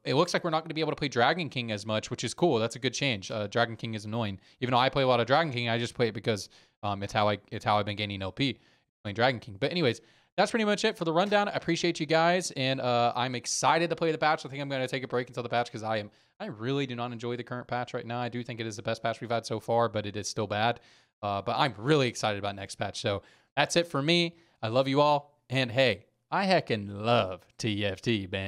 it looks like we're not going to be able to play Dragon King as much, which is cool. That's a good change. Dragon King is annoying. Even though I play a lot of Dragon King, I just play it because it's how I've been gaining LP playing Dragon King. But anyways, that's pretty much it for the rundown. I appreciate you guys, and I'm excited to play the patch. I think I'm going to take a break until the patch because I really do not enjoy the current patch right now. I do think it is the best patch we've had so far, but it is still bad. But I'm really excited about next patch. So that's it for me. I love you all, and hey, I heckin' love TFT, man.